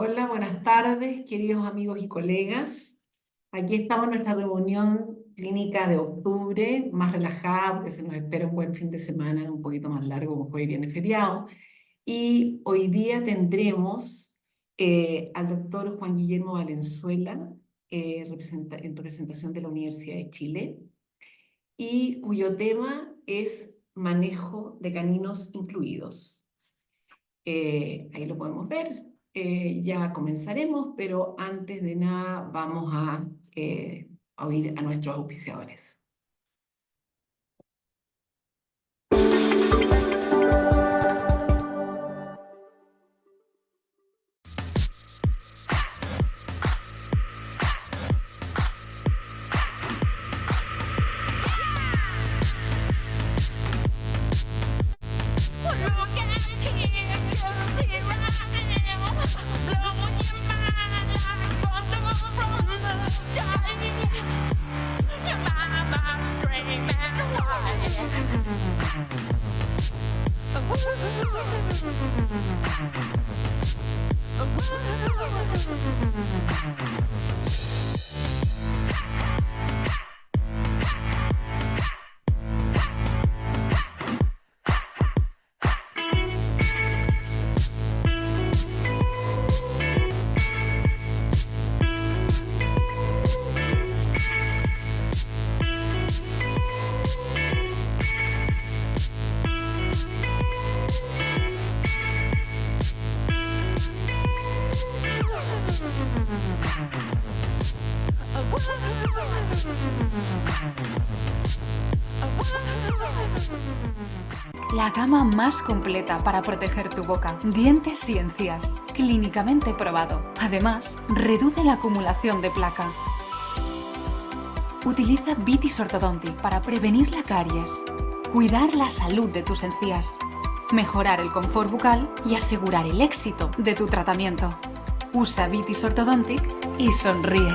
Hola, buenas tardes, queridos amigos y colegas. Aquí estamos en nuestra reunión clínica de octubre, más relajada, porque se nos espera un buen fin de semana, un poquito más largo, como jueves y viernes feriado. Y hoy día tendremos al doctor Juan Guillermo Valenzuela, en representación de la Universidad de Chile, y cuyo tema es manejo de caninos incluidos. Ahí lo podemos ver. Ya comenzaremos, pero antes de nada vamos a oír a nuestros auspiciadores. La gama más completa para proteger tu boca. Dientes y encías. Clínicamente probado. Además, reduce la acumulación de placa. Utiliza Vitis Orthodontic para prevenir la caries, cuidar la salud de tus encías, mejorar el confort bucal y asegurar el éxito de tu tratamiento. Usa Vitis Orthodontic y sonríe.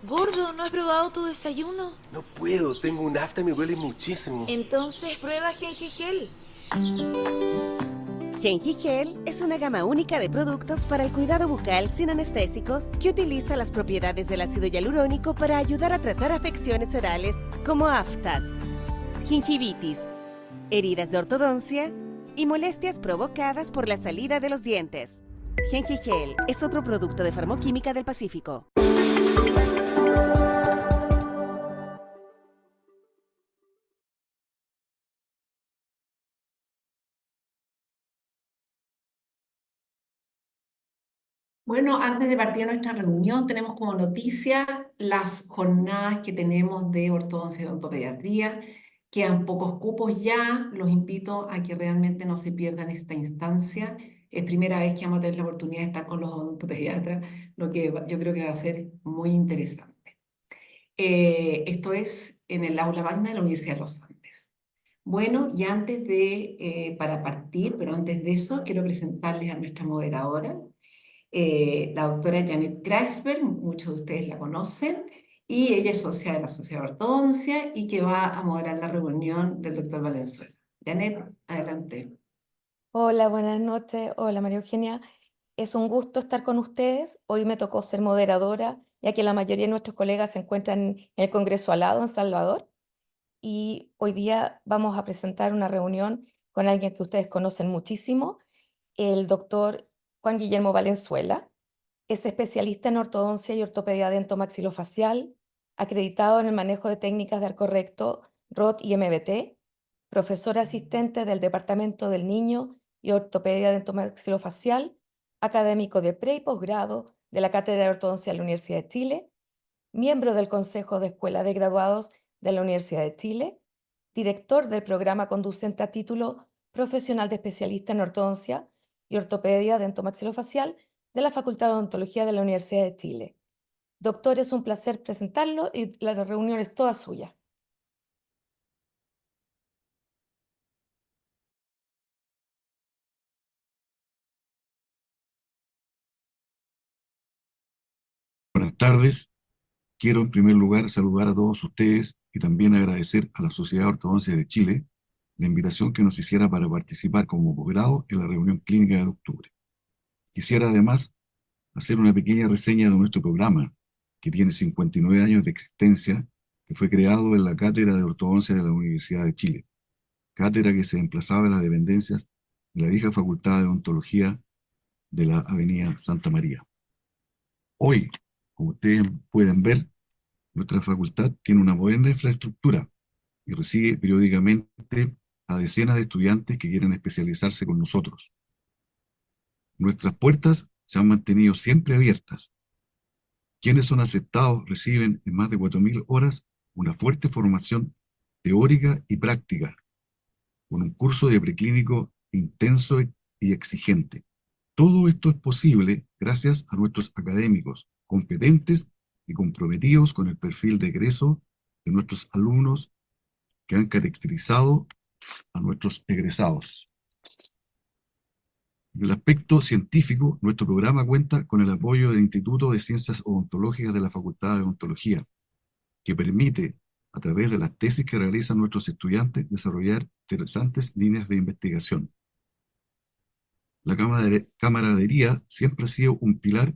Gordo, ¿no has probado tu desayuno? No puedo, tengo un afta y me duele muchísimo. Entonces prueba Gengigel. Gengigel es una gama única de productos para el cuidado bucal sin anestésicos que utiliza las propiedades del ácido hialurónico para ayudar a tratar afecciones orales como aftas, gingivitis, heridas de ortodoncia y molestias provocadas por la salida de los dientes. Gengigel es otro producto de Farmoquímica del Pacífico. Bueno, antes de partir a nuestra reunión, tenemos como noticia las jornadas que tenemos de ortodoncia y odontopediatría. Quedan pocos cupos ya, los invito a que realmente no se pierdan esta instancia. Es primera vez que vamos a tener la oportunidad de estar con los odontopediatras, yo creo que va a ser muy interesante. Esto es en el aula magna de la Universidad de los Andes. Bueno, y para partir, pero antes de eso, quiero presentarles a nuestra moderadora, la doctora Janet Kreisberg. Muchos de ustedes la conocen, y ella es socia de la Sociedad de Ortodoncia y que va a moderar la reunión del doctor Valenzuela. Janet, adelante. Hola, buenas noches. Hola, María Eugenia. Es un gusto estar con ustedes. Hoy me tocó ser moderadora, ya que la mayoría de nuestros colegas se encuentran en el Congreso al lado, en Salvador. Y hoy día vamos a presentar una reunión con alguien que ustedes conocen muchísimo, el doctor Juan Guillermo Valenzuela. Es especialista en ortodoncia y ortopedia dentomaxilofacial, acreditado en el manejo de técnicas de arco recto, ROT y MBT, profesor asistente del Departamento del Niño y Ortopedia Dentomaxilofacial, académico de pre y posgrado de la Cátedra de Ortodoncia de la Universidad de Chile, miembro del Consejo de Escuela de Graduados de la Universidad de Chile, director del programa conducente a título profesional de especialista en ortodoncia y ortopedia dentomaxilofacial de la Facultad de Odontología de la Universidad de Chile. Doctor, es un placer presentarlo y la reunión es toda suya. Buenas tardes. Quiero en primer lugar saludar a todos ustedes y también agradecer a la Sociedad de Ortodoncia de Chile la invitación que nos hiciera para participar como posgrado en la reunión clínica de octubre. Quisiera además hacer una pequeña reseña de nuestro programa, que tiene 59 años de existencia, que fue creado en la Cátedra de Ortodoncia de la Universidad de Chile, cátedra que se emplazaba en las dependencias de la vieja Facultad de Odontología de la Avenida Santa María. Hoy, como ustedes pueden ver, nuestra facultad tiene una moderna infraestructura y recibe periódicamente a decenas de estudiantes que quieren especializarse con nosotros. Nuestras puertas se han mantenido siempre abiertas. Quienes son aceptados reciben en más de 4.000 horas una fuerte formación teórica y práctica, con un curso de preclínico intenso y exigente. Todo esto es posible gracias a nuestros académicos competentes y comprometidos con el perfil de egreso de nuestros alumnos que han caracterizado a nuestros egresados. En el aspecto científico, nuestro programa cuenta con el apoyo del Instituto de Ciencias Odontológicas de la Facultad de Odontología, que permite, a través de las tesis que realizan nuestros estudiantes, desarrollar interesantes líneas de investigación. La camaradería siempre ha sido un pilar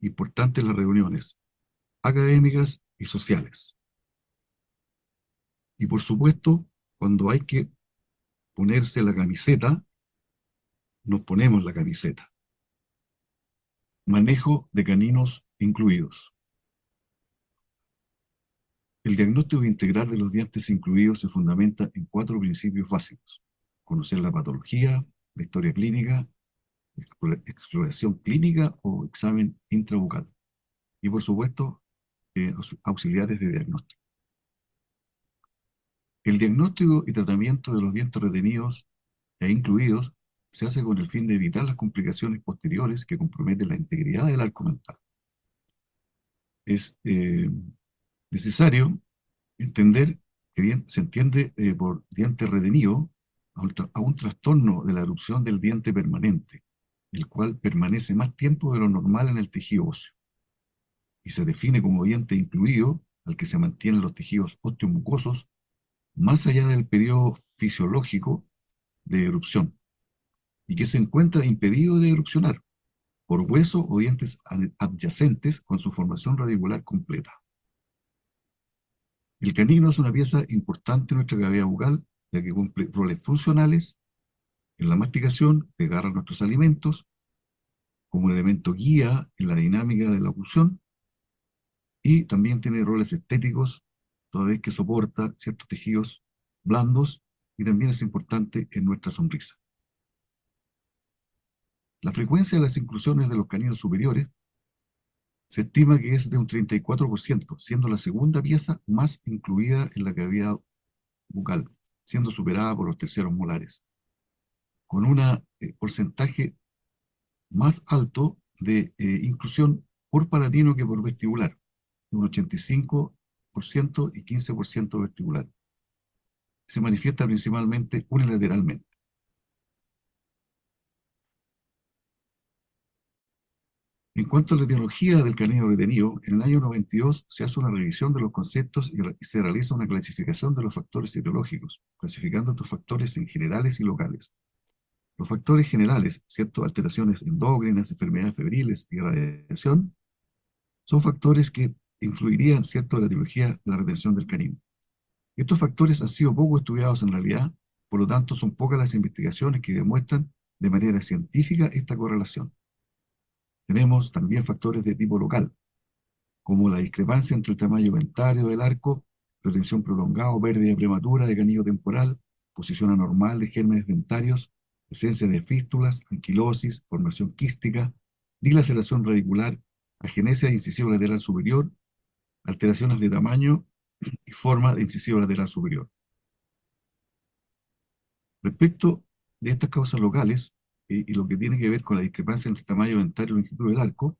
importante en las reuniones académicas y sociales. Y por supuesto, cuando hay que ponerse la camiseta, nos ponemos la camiseta. Manejo de caninos incluidos. El diagnóstico integral de los dientes incluidos se fundamenta en 4 principios básicos: conocer la patología, la historia clínica, exploración clínica o examen intrabucal. Y por supuesto, auxiliares de diagnóstico. El diagnóstico y tratamiento de los dientes retenidos e incluidos se hace con el fin de evitar las complicaciones posteriores que comprometen la integridad del arco mental. Es necesario entender que se entiende por diente retenido a un trastorno de la erupción del diente permanente, el cual permanece más tiempo de lo normal en el tejido óseo, y se define como diente incluido al que se mantienen los tejidos osteomucosos más allá del periodo fisiológico de erupción, y que se encuentra impedido de erupcionar por hueso o dientes adyacentes con su formación radicular completa. El canino es una pieza importante en nuestra cavidad bucal, ya que cumple roles funcionales en la masticación, que agarra nuestros alimentos, como elemento guía en la dinámica de la oclusión, y también tiene roles estéticos, toda vez que soporta ciertos tejidos blandos, y también es importante en nuestra sonrisa. La frecuencia de las inclusiones de los caninos superiores se estima que es de un 34%, siendo la segunda pieza más incluida en la cavidad bucal, siendo superada por los terceros molares, con un porcentaje más alto de inclusión por palatino que por vestibular, un 85% y 15% vestibular. Se manifiesta principalmente unilateralmente. En cuanto a la etiología del canino retenido, en el año 92 se hace una revisión de los conceptos y se realiza una clasificación de los factores etiológicos, clasificando estos factores en generales y locales. Los factores generales, ¿cierto?, alteraciones endócrinas, enfermedades febriles y radiación, son factores que influirían, ¿cierto?, en la etiología de la retención del canino. Estos factores han sido poco estudiados en realidad, por lo tanto son pocas las investigaciones que demuestran de manera científica esta correlación. Tenemos también factores de tipo local, como la discrepancia entre el tamaño ventario del arco, retención prolongada o pérdida prematura de canillo temporal, posición anormal de gérmenes dentarios, presencia de fístulas, anquilosis, formación quística, dilaceración radicular, agenesia de incisivo lateral superior, alteraciones de tamaño y forma de incisivo lateral superior. Respecto de estas causas locales y lo que tiene que ver con la discrepancia entre el tamaño dentario y longitud del arco,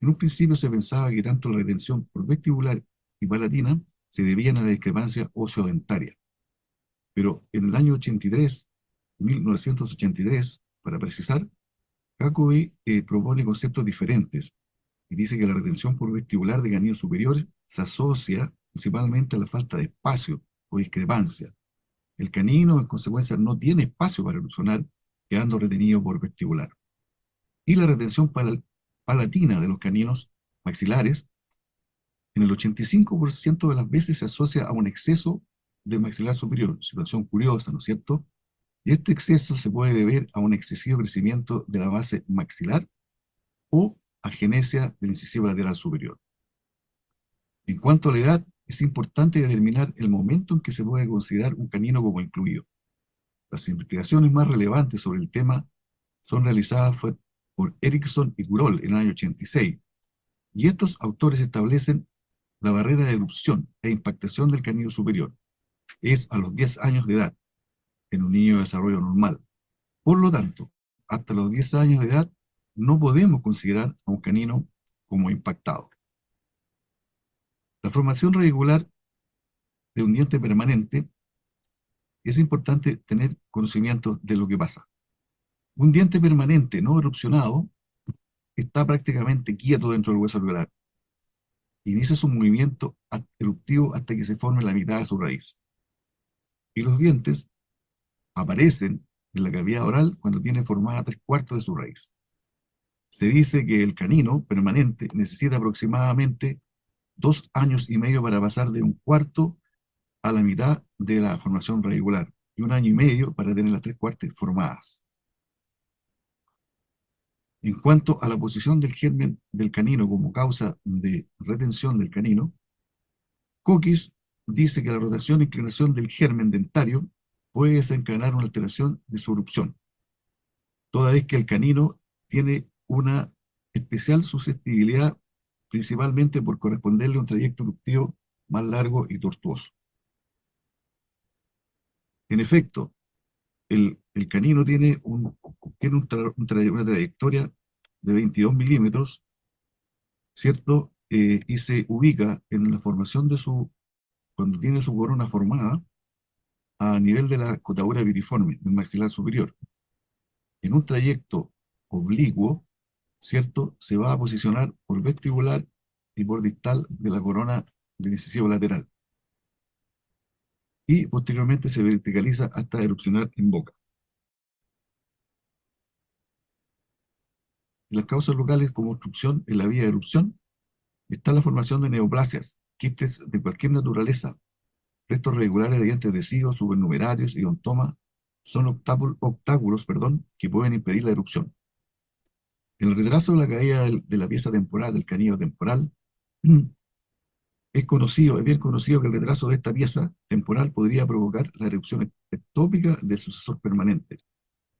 en un principio se pensaba que tanto la retención por vestibular y palatina se debían a la discrepancia óseo-dentaria. Pero en el año 1983, para precisar, Jacobi propone conceptos diferentes y dice que la retención por vestibular de canillos superiores se asocia principalmente a la falta de espacio o discrepancia. El canino, en consecuencia, no tiene espacio para erupcionar, quedando retenido por vestibular. Y la retención palatina de los caninos maxilares, en el 85% de las veces se asocia a un exceso del maxilar superior, situación curiosa, ¿no es cierto? Y este exceso se puede deber a un excesivo crecimiento de la base maxilar o agenesia del incisivo lateral superior. En cuanto a la edad, es importante determinar el momento en que se puede considerar un canino como incluido. Las investigaciones más relevantes sobre el tema son realizadas por Erickson y Kurol en el año 86, y estos autores establecen la barrera de erupción e impactación del canino superior. Es a los 10 años de edad, en un niño de desarrollo normal. Por lo tanto, hasta los 10 años de edad, no podemos considerar a un canino como impactado. La formación radicular de un diente permanente, es importante tener conocimiento de lo que pasa. Un diente permanente no erupcionado está prácticamente quieto dentro del hueso alveolar. Inicia su movimiento eruptivo hasta que se forme la mitad de su raíz. Y los dientes aparecen en la cavidad oral cuando tiene formada 3/4 de su raíz. Se dice que el canino permanente necesita aproximadamente 2 años y medio para pasar de 1/4 a la mitad de la formación radicular y 1 año y medio para tener las 3/4 formadas. En cuanto a la posición del germen del canino como causa de retención del canino, Cookes dice que la rotación e inclinación del germen dentario puede desencadenar una alteración de su erupción, toda vez que el canino tiene una especial susceptibilidad, principalmente por corresponderle a un trayecto eruptivo más largo y tortuoso. En efecto, el canino tiene una trayectoria de 22 milímetros, ¿cierto? Y se ubica en la formación de cuando tiene su corona formada, a nivel de la cotadura viriforme, del maxilar superior. En un trayecto oblicuo, ¿cierto? Se va a posicionar por vestibular y por distal de la corona del incisivo lateral. Y posteriormente se verticaliza hasta erupcionar en boca. Las causas locales como obstrucción en la vía de erupción está la formación de neoplasias, quistes de cualquier naturaleza, restos regulares de dientes deciduos, supernumerarios y odontoma, son obstáculos, que pueden impedir la erupción. El retraso de la caída de la pieza temporal, del canino temporal, es bien conocido que el retraso de esta pieza temporal podría provocar la erupción ectópica del sucesor permanente.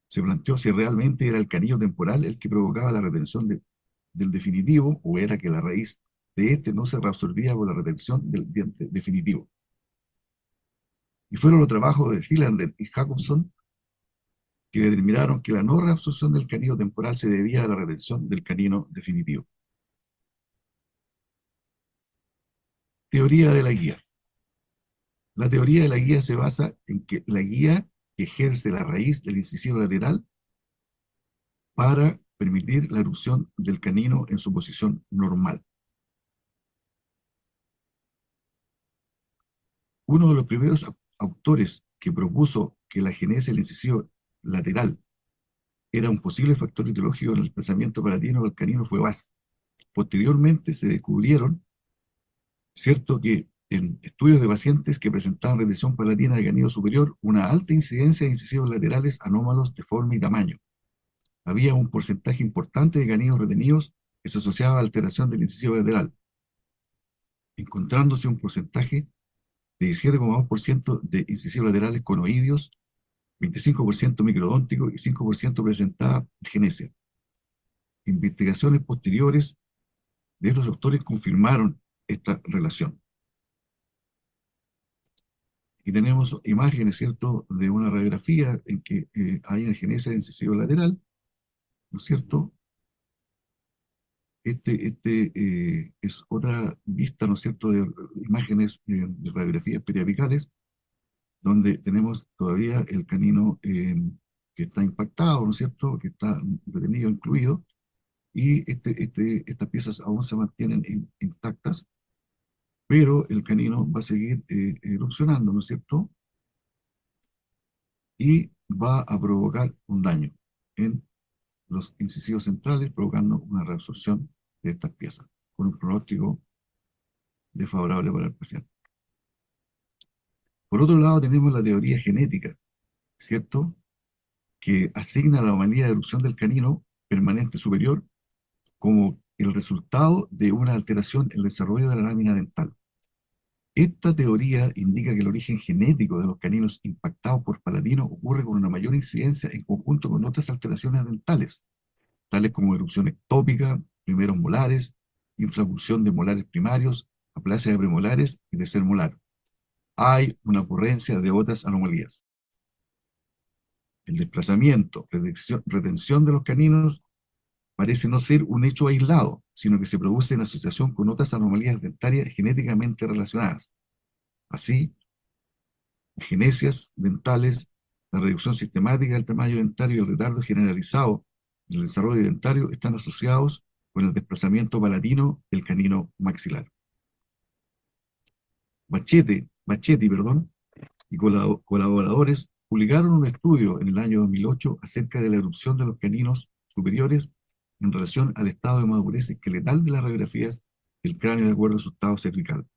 Se planteó si realmente era el canino temporal el que provocaba la retención del definitivo, o era que la raíz de este no se reabsorbía por la retención del diente definitivo. Y fueron los trabajos de Hylander y Jacobson que determinaron que la no reabsorción del canino temporal se debía a la retención del canino definitivo. Teoría de la guía. La teoría de la guía se basa en que la guía ejerce la raíz del incisivo lateral para permitir la erupción del canino en su posición normal. Uno de los primeros autores que propuso que la agenesia del incisivo lateral era un posible factor etiológico en el desplazamiento palatino del canino fue Bass. Posteriormente se descubrieron, cierto, que en estudios de pacientes que presentaban retención palatina de canino superior, una alta incidencia de incisivos laterales anómalos de forma y tamaño. había un porcentaje importante de caninos retenidos que se asociaba a alteración del incisivo lateral, encontrándose un porcentaje de 17,2% de incisivos laterales conoideos, 25% microdóntico y 5% presentaba genesia. Investigaciones posteriores de estos autores confirmaron esta relación. Y tenemos imágenes, ¿cierto?, de una radiografía en que hay una genesia de incisivo lateral, ¿no es cierto? Es otra vista, ¿no es cierto?, de imágenes de radiografías periapicales, donde tenemos todavía el canino que está impactado, ¿no es cierto?, que está retenido, incluido, y estas piezas aún se mantienen intactas, pero el canino va a seguir erupcionando, ¿no es cierto?, y va a provocar un daño en los incisivos centrales, provocando una reabsorción de estas piezas, con un pronóstico desfavorable para el paciente. Por otro lado, tenemos la teoría genética, ¿cierto?, que asigna la anomalía de erupción del canino permanente superior como el resultado de una alteración en el desarrollo de la lámina dental. Esta teoría indica que el origen genético de los caninos impactados por palatino ocurre con una mayor incidencia en conjunto con otras alteraciones dentales, tales como erupción ectópica, primeros molares, inflacución de molares primarios, aplasia de premolares y tercer molar. Hay una ocurrencia de otras anomalías. El desplazamiento, retención de los caninos parece no ser un hecho aislado, sino que se produce en asociación con otras anomalías dentarias genéticamente relacionadas. Así, genesias dentales, la reducción sistemática del tamaño dentario y el retardo generalizado del desarrollo dentario están asociados con el desplazamiento palatino del canino maxilar. Bachetti, y colaboradores publicaron un estudio en el año 2008 acerca de la erupción de los caninos superiores en relación al estado de madurez esqueletal de las radiografías del cráneo de acuerdo a su estado cervical.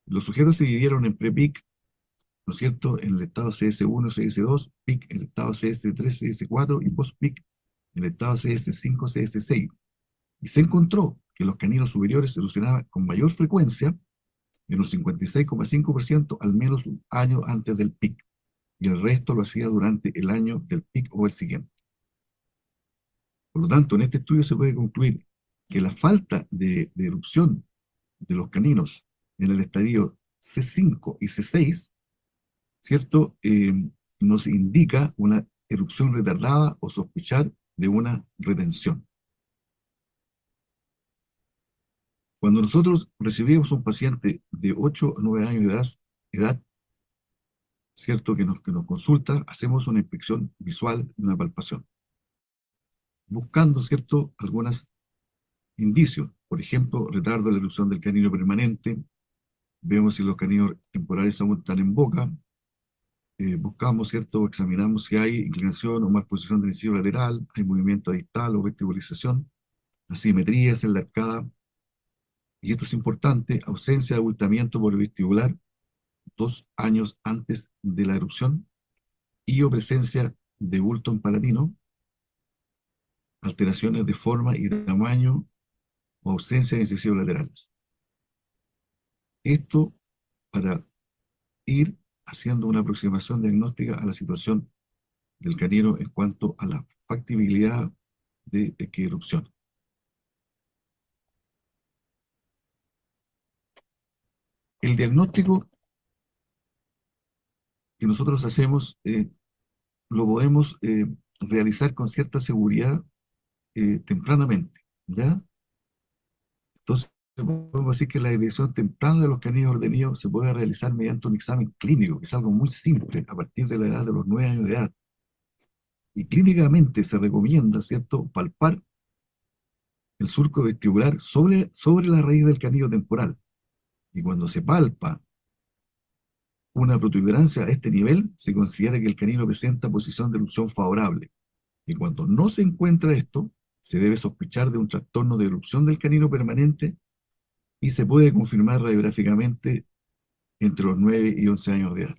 Los sujetos se dividieron en pre-PIC, ¿no es cierto?, en el estado CS1, CS2, PIC en el estado CS3, CS4 y post-PIC en el estado CS5, CS6. Y se encontró que los caninos superiores erupcionaban con mayor frecuencia, en un 56,5% al menos un año antes del PIC, y el resto lo hacía durante el año del PIC o el siguiente. Por lo tanto, en este estudio se puede concluir que la falta de erupción de los caninos en el estadio C5 y C6, ¿cierto?, nos indica una erupción retardada o sospechar de una retención. Cuando nosotros recibimos un paciente de 8 a 9 años de edad, ¿cierto?, que nos consulta, hacemos una inspección visual y una palpación, buscando, ¿cierto?, algunos indicios. Por ejemplo, retardo de la erupción del canino permanente, vemos si los caninos temporales aún están en boca, buscamos, ¿cierto?, examinamos si hay inclinación o malposición del incisivo lateral, hay movimiento distal o vestibulización, asimetrías en la arcada, y esto es importante, ausencia de abultamiento por el vestibular 2 años antes de la erupción, y o presencia de bulto en palatino, alteraciones de forma y tamaño o ausencia de incisivos laterales. Esto para ir haciendo una aproximación diagnóstica a la situación del canino en cuanto a la factibilidad de que erupcione. El diagnóstico que nosotros hacemos lo podemos realizar con cierta seguridad tempranamente, ¿ya? Entonces, podemos decir que la detección temprana de los caninos retenidos se puede realizar mediante un examen clínico, que es algo muy simple, a partir de la edad de los 9 años de edad. Y clínicamente se recomienda, ¿cierto?, palpar el surco vestibular sobre la raíz del canino temporal. Y cuando se palpa una protuberancia a este nivel, se considera que el canino presenta posición de erupción favorable. Y cuando no se encuentra esto, se debe sospechar de un trastorno de erupción del canino permanente y se puede confirmar radiográficamente entre los 9 y 11 años de edad.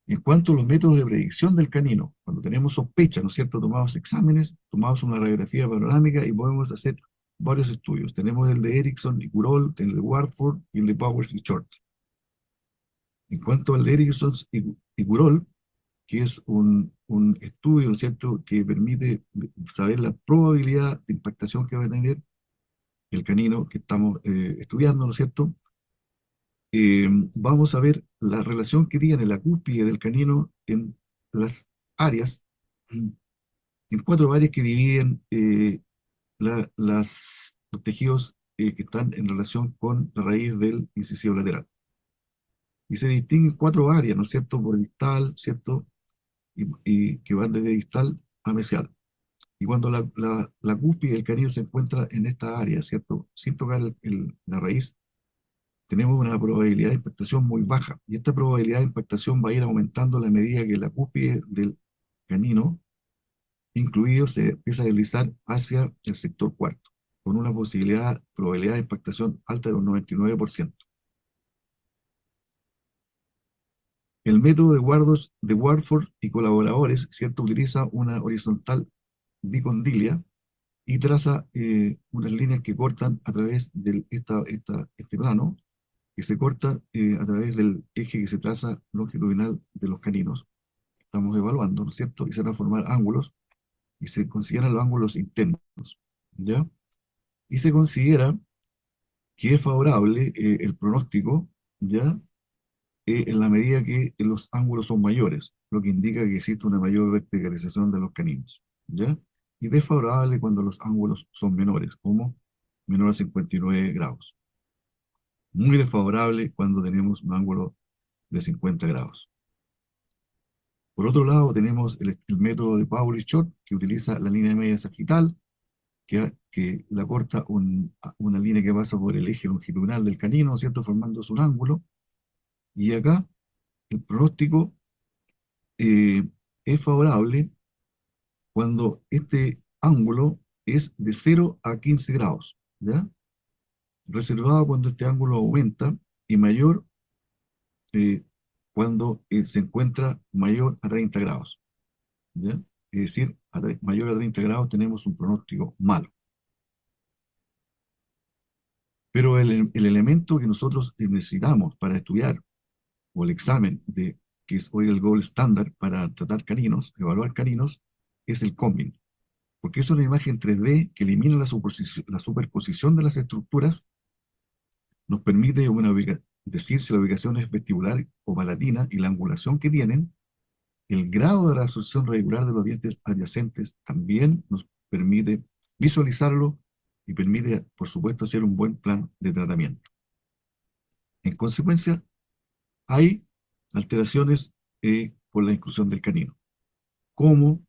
En cuanto a los métodos de predicción del canino, cuando tenemos sospecha, ¿no es cierto? Tomamos exámenes, tomamos una radiografía panorámica y podemos hacer varios estudios. Tenemos el de Erickson y Kurol, el de Warford y el de Powers y Short. En cuanto al de Erickson y Kurol, que es un estudio, ¿no es cierto?, que permite saber la probabilidad de impactación que va a tener el canino que estamos estudiando, ¿no es cierto? Vamos a ver la relación que tiene la cúspide del canino en las áreas, en 4 áreas que dividen los tejidos que están en relación con la raíz del incisivo lateral. Y se distinguen 4 áreas, ¿no es cierto?, por distal, ¿cierto?, y que van desde distal a mesial. Y cuando la cúspide del canino se encuentra en esta área, ¿cierto?, sin tocar la raíz, tenemos una probabilidad de impactación muy baja. Y esta probabilidad de impactación va a ir aumentando a la medida que la cúspide del canino, incluido, se empieza a deslizar hacia el sector cuarto, con una probabilidad de impactación alta de un 99%. El método de Warford y colaboradores, ¿cierto?, utiliza una horizontal bicondilia y traza unas líneas que cortan a través de este plano, que se corta a través del eje que se traza longitudinal de los caninos. Estamos evaluando, ¿no es cierto? Y se van a formar ángulos, y se consideran los ángulos internos, ¿ya? Y se considera que es favorable el pronóstico, ¿ya? En la medida que los ángulos son mayores, lo que indica que existe una mayor verticalización de los caninos, ¿ya? Y desfavorable cuando los ángulos son menores, como menor a 59 grados. Muy desfavorable cuando tenemos un ángulo de 50 grados. Por otro lado, tenemos el método de Powell y Short, que utiliza la línea media sagital, que la corta una línea que pasa por el eje longitudinal del canino, ¿cierto?, formándose un ángulo. Y acá el pronóstico es favorable cuando este ángulo es de 0 a 15 grados, ¿ya? Reservado cuando este ángulo aumenta y mayor eh, cuando se encuentra mayor a 30 grados, ¿ya? Es decir, mayor a 30 grados tenemos un pronóstico malo. Pero el elemento que nosotros necesitamos para estudiar, o el examen que es hoy el gold standard para tratar caninos, evaluar caninos, es el combing, porque es una imagen 3D que elimina la superposición de las estructuras, nos permite decir si la ubicación es vestibular o palatina y la angulación que tienen, el grado de la absorción radicular de los dientes adyacentes también nos permite visualizarlo y permite, por supuesto, hacer un buen plan de tratamiento. En consecuencia, hay alteraciones por la inclusión del canino, como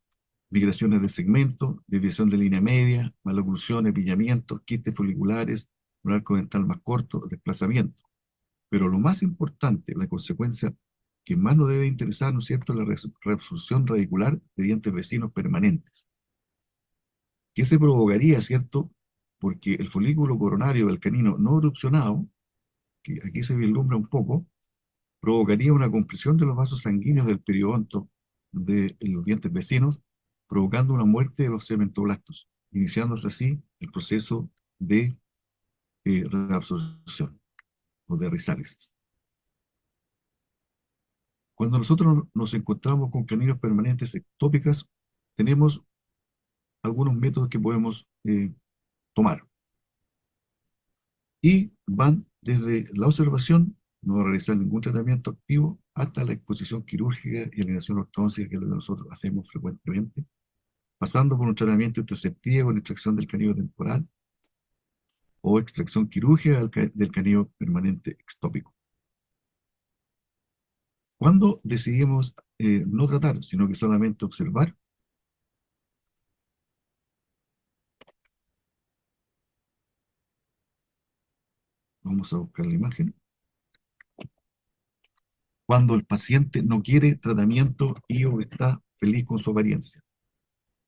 migraciones de segmento, desviación de línea media, maloclusión, epiñamientos, quistes foliculares, un arco dental más corto, desplazamiento. Pero lo más importante, la consecuencia que más nos debe interesar, ¿no es cierto?, es la reabsorción radicular de dientes vecinos permanentes. ¿Qué se provocaría, cierto? Porque el folículo coronario del canino no erupcionado, que aquí se vislumbra un poco, provocaría una compresión de los vasos sanguíneos del periodonto de los dientes vecinos, provocando una muerte de los cementoblastos, iniciándose así el proceso de reabsorción o de rizálisis. Cuando nosotros nos encontramos con caninos permanentes ectópicas, tenemos algunos métodos que podemos tomar. Y van desde la observación, no realizar ningún tratamiento activo, hasta la exposición quirúrgica y alineación ortodóntica, que es lo que nosotros hacemos frecuentemente, pasando por un tratamiento interceptivo con extracción del canino temporal o extracción quirúrgica del canino permanente ectópico. Cuando decidimos no tratar, sino que solamente observar, vamos a buscar la imagen, cuando el paciente no quiere tratamiento y o está feliz con su apariencia,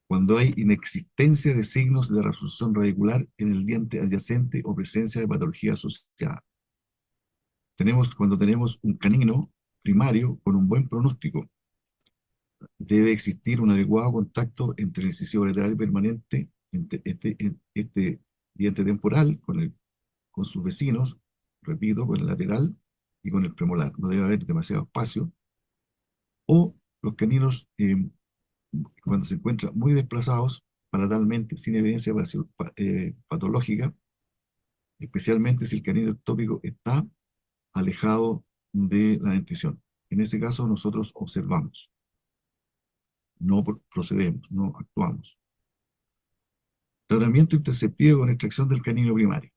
cuando hay inexistencia de signos de reabsorción radicular en el diente adyacente o presencia de patología asociada. Cuando tenemos un canino primario con un buen pronóstico. Debe existir un adecuado contacto entre el incisivo lateral permanente, entre este diente temporal con sus vecinos, repito, con el lateral y con el premolar. No debe haber demasiado espacio. O los caninos, cuando se encuentran muy desplazados palatalmente, sin evidencia patológica, especialmente si el canino ectópico está alejado de la dentición. En ese caso, nosotros observamos, no procedemos, no actuamos. Tratamiento interceptivo con extracción del canino primario.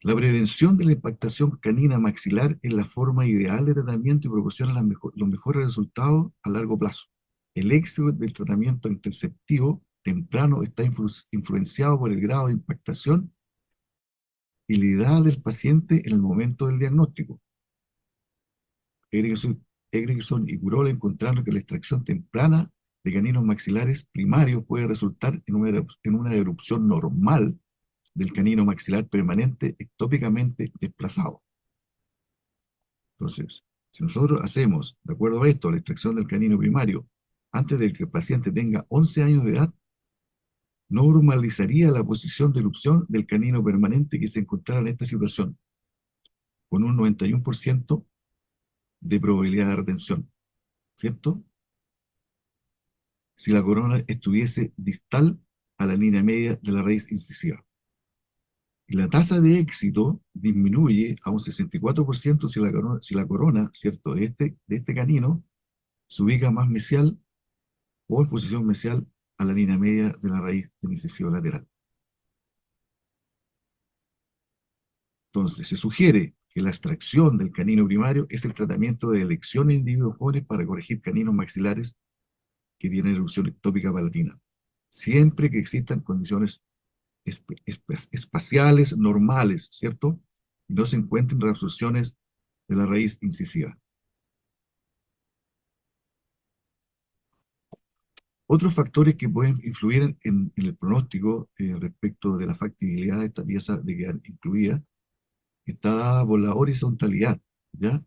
La prevención de la impactación canina maxilar es la forma ideal de tratamiento y proporciona los mejores resultados a largo plazo. El éxito del tratamiento interceptivo temprano está influenciado por el grado de impactación y la edad del paciente en el momento del diagnóstico. Erickson y Burol encontraron que la extracción temprana de caninos maxilares primarios puede resultar en una erupción normal del canino maxilar permanente ectópicamente desplazado. Entonces, si nosotros hacemos, de acuerdo a esto, la extracción del canino primario antes de que el paciente tenga 11 años de edad, normalizaría la posición de erupción del canino permanente que se encontrara en esta situación, con un 91% de probabilidad de retención, ¿cierto? Si la corona estuviese distal a la línea media de la raíz incisiva. Y la tasa de éxito disminuye a un 64% si la corona, ¿cierto?, de este canino se ubica más mesial o en posición mesial a la línea media de la raíz del incisivo lateral. Entonces, se sugiere que la extracción del canino primario es el tratamiento de elección en individuos jóvenes para corregir caninos maxilares que tienen erupción ectópica palatina, siempre que existan condiciones espaciales normales, ¿cierto? Y no se encuentren reabsorciones de la raíz incisiva. Otros factores que pueden influir en el pronóstico respecto de la factibilidad de esta pieza de quedar incluida está dada por la horizontalidad, ¿ya?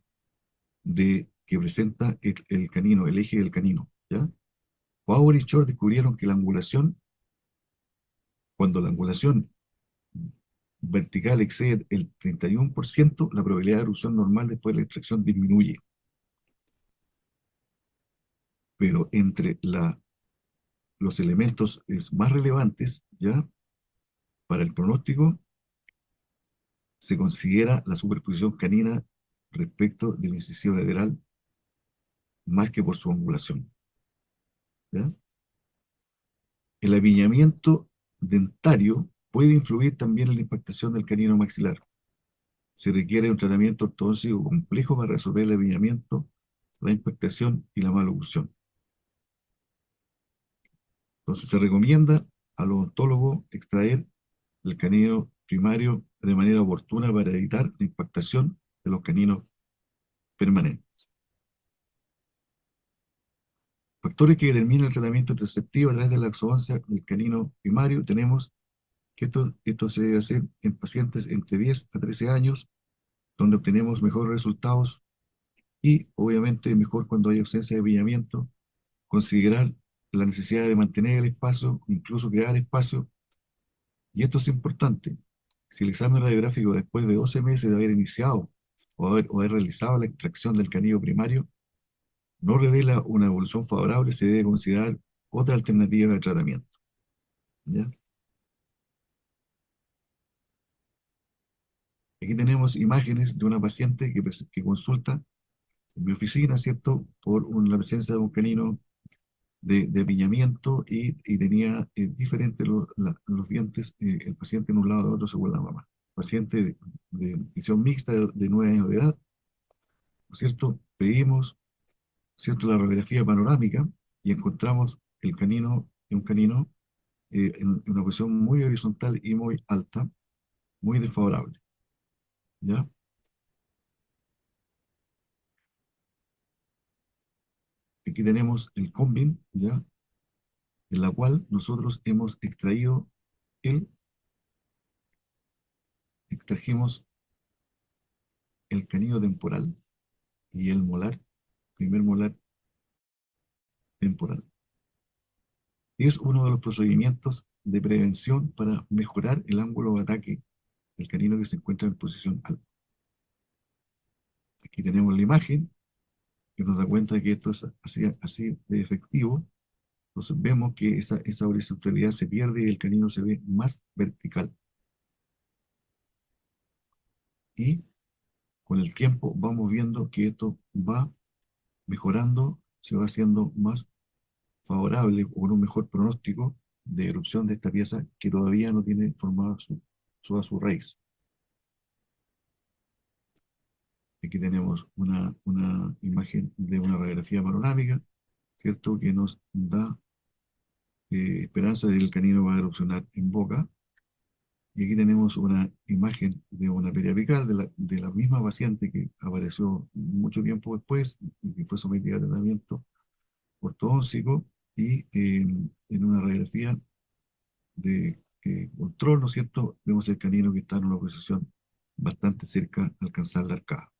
Que presenta el canino, el eje del canino, ¿ya? Power y Short descubrieron que cuando la angulación vertical excede el 31%, la probabilidad de erupción normal después de la extracción disminuye. Pero entre los elementos más relevantes, ¿ya?, para el pronóstico, se considera la superposición canina respecto del incisivo lateral más que por su angulación, ¿ya? El apiñamiento dentario puede influir también en la impactación del canino maxilar. Se requiere un tratamiento ortodóntico complejo para resolver el apiñamiento, la impactación y la maloclusión. Entonces se recomienda al odontólogo extraer el canino primario de manera oportuna para evitar la impactación de los caninos permanentes. Factores que determinan el tratamiento interceptivo a través de la exodoncia del canino primario. Tenemos que esto se debe hacer en pacientes entre 10 a 13 años, donde obtenemos mejores resultados y obviamente mejor cuando hay ausencia de apiñamiento. Considerar la necesidad de mantener el espacio, incluso crear espacio, y esto es importante. Si el examen radiográfico después de 12 meses de haber iniciado o haber realizado la extracción del canino primario no revela una evolución favorable, se debe considerar otra alternativa de tratamiento, ¿ya? Aquí tenemos imágenes de una paciente que consulta en mi oficina, ¿cierto?, por la presencia de un canino de apiñamiento y tenía diferentes los dientes, el paciente en un lado de otro según la mamá. Paciente de visión mixta de 9 años de edad, ¿no es cierto? Pedimos, ¿cierto?, la radiografía panorámica y encontramos un canino en una posición muy horizontal y muy alta, muy desfavorable, ¿ya? Aquí tenemos el combin, ¿ya?, en la cual nosotros hemos extrajimos el el canino temporal y el molar, primer molar temporal. Es uno de los procedimientos de prevención para mejorar el ángulo de ataque del canino que se encuentra en posición alta. Aquí tenemos la imagen que nos da cuenta de que esto es así de efectivo. Entonces vemos que esa horizontalidad se pierde y el canino se ve más vertical. Y con el tiempo vamos viendo que esto va mejorando, se va haciendo más favorable o con un mejor pronóstico de erupción de esta pieza que todavía no tiene formada su raíz. Aquí tenemos una imagen de una radiografía panorámica, ¿cierto? Que nos da esperanza de que el canino va a erupcionar en boca. Y aquí tenemos una imagen de una periapical de la misma paciente que apareció mucho tiempo después y que fue sometida a tratamiento ortodóncico y en una radiografía de control, ¿no es cierto? Vemos el canino que está en una posición bastante cerca de alcanzar la arcada.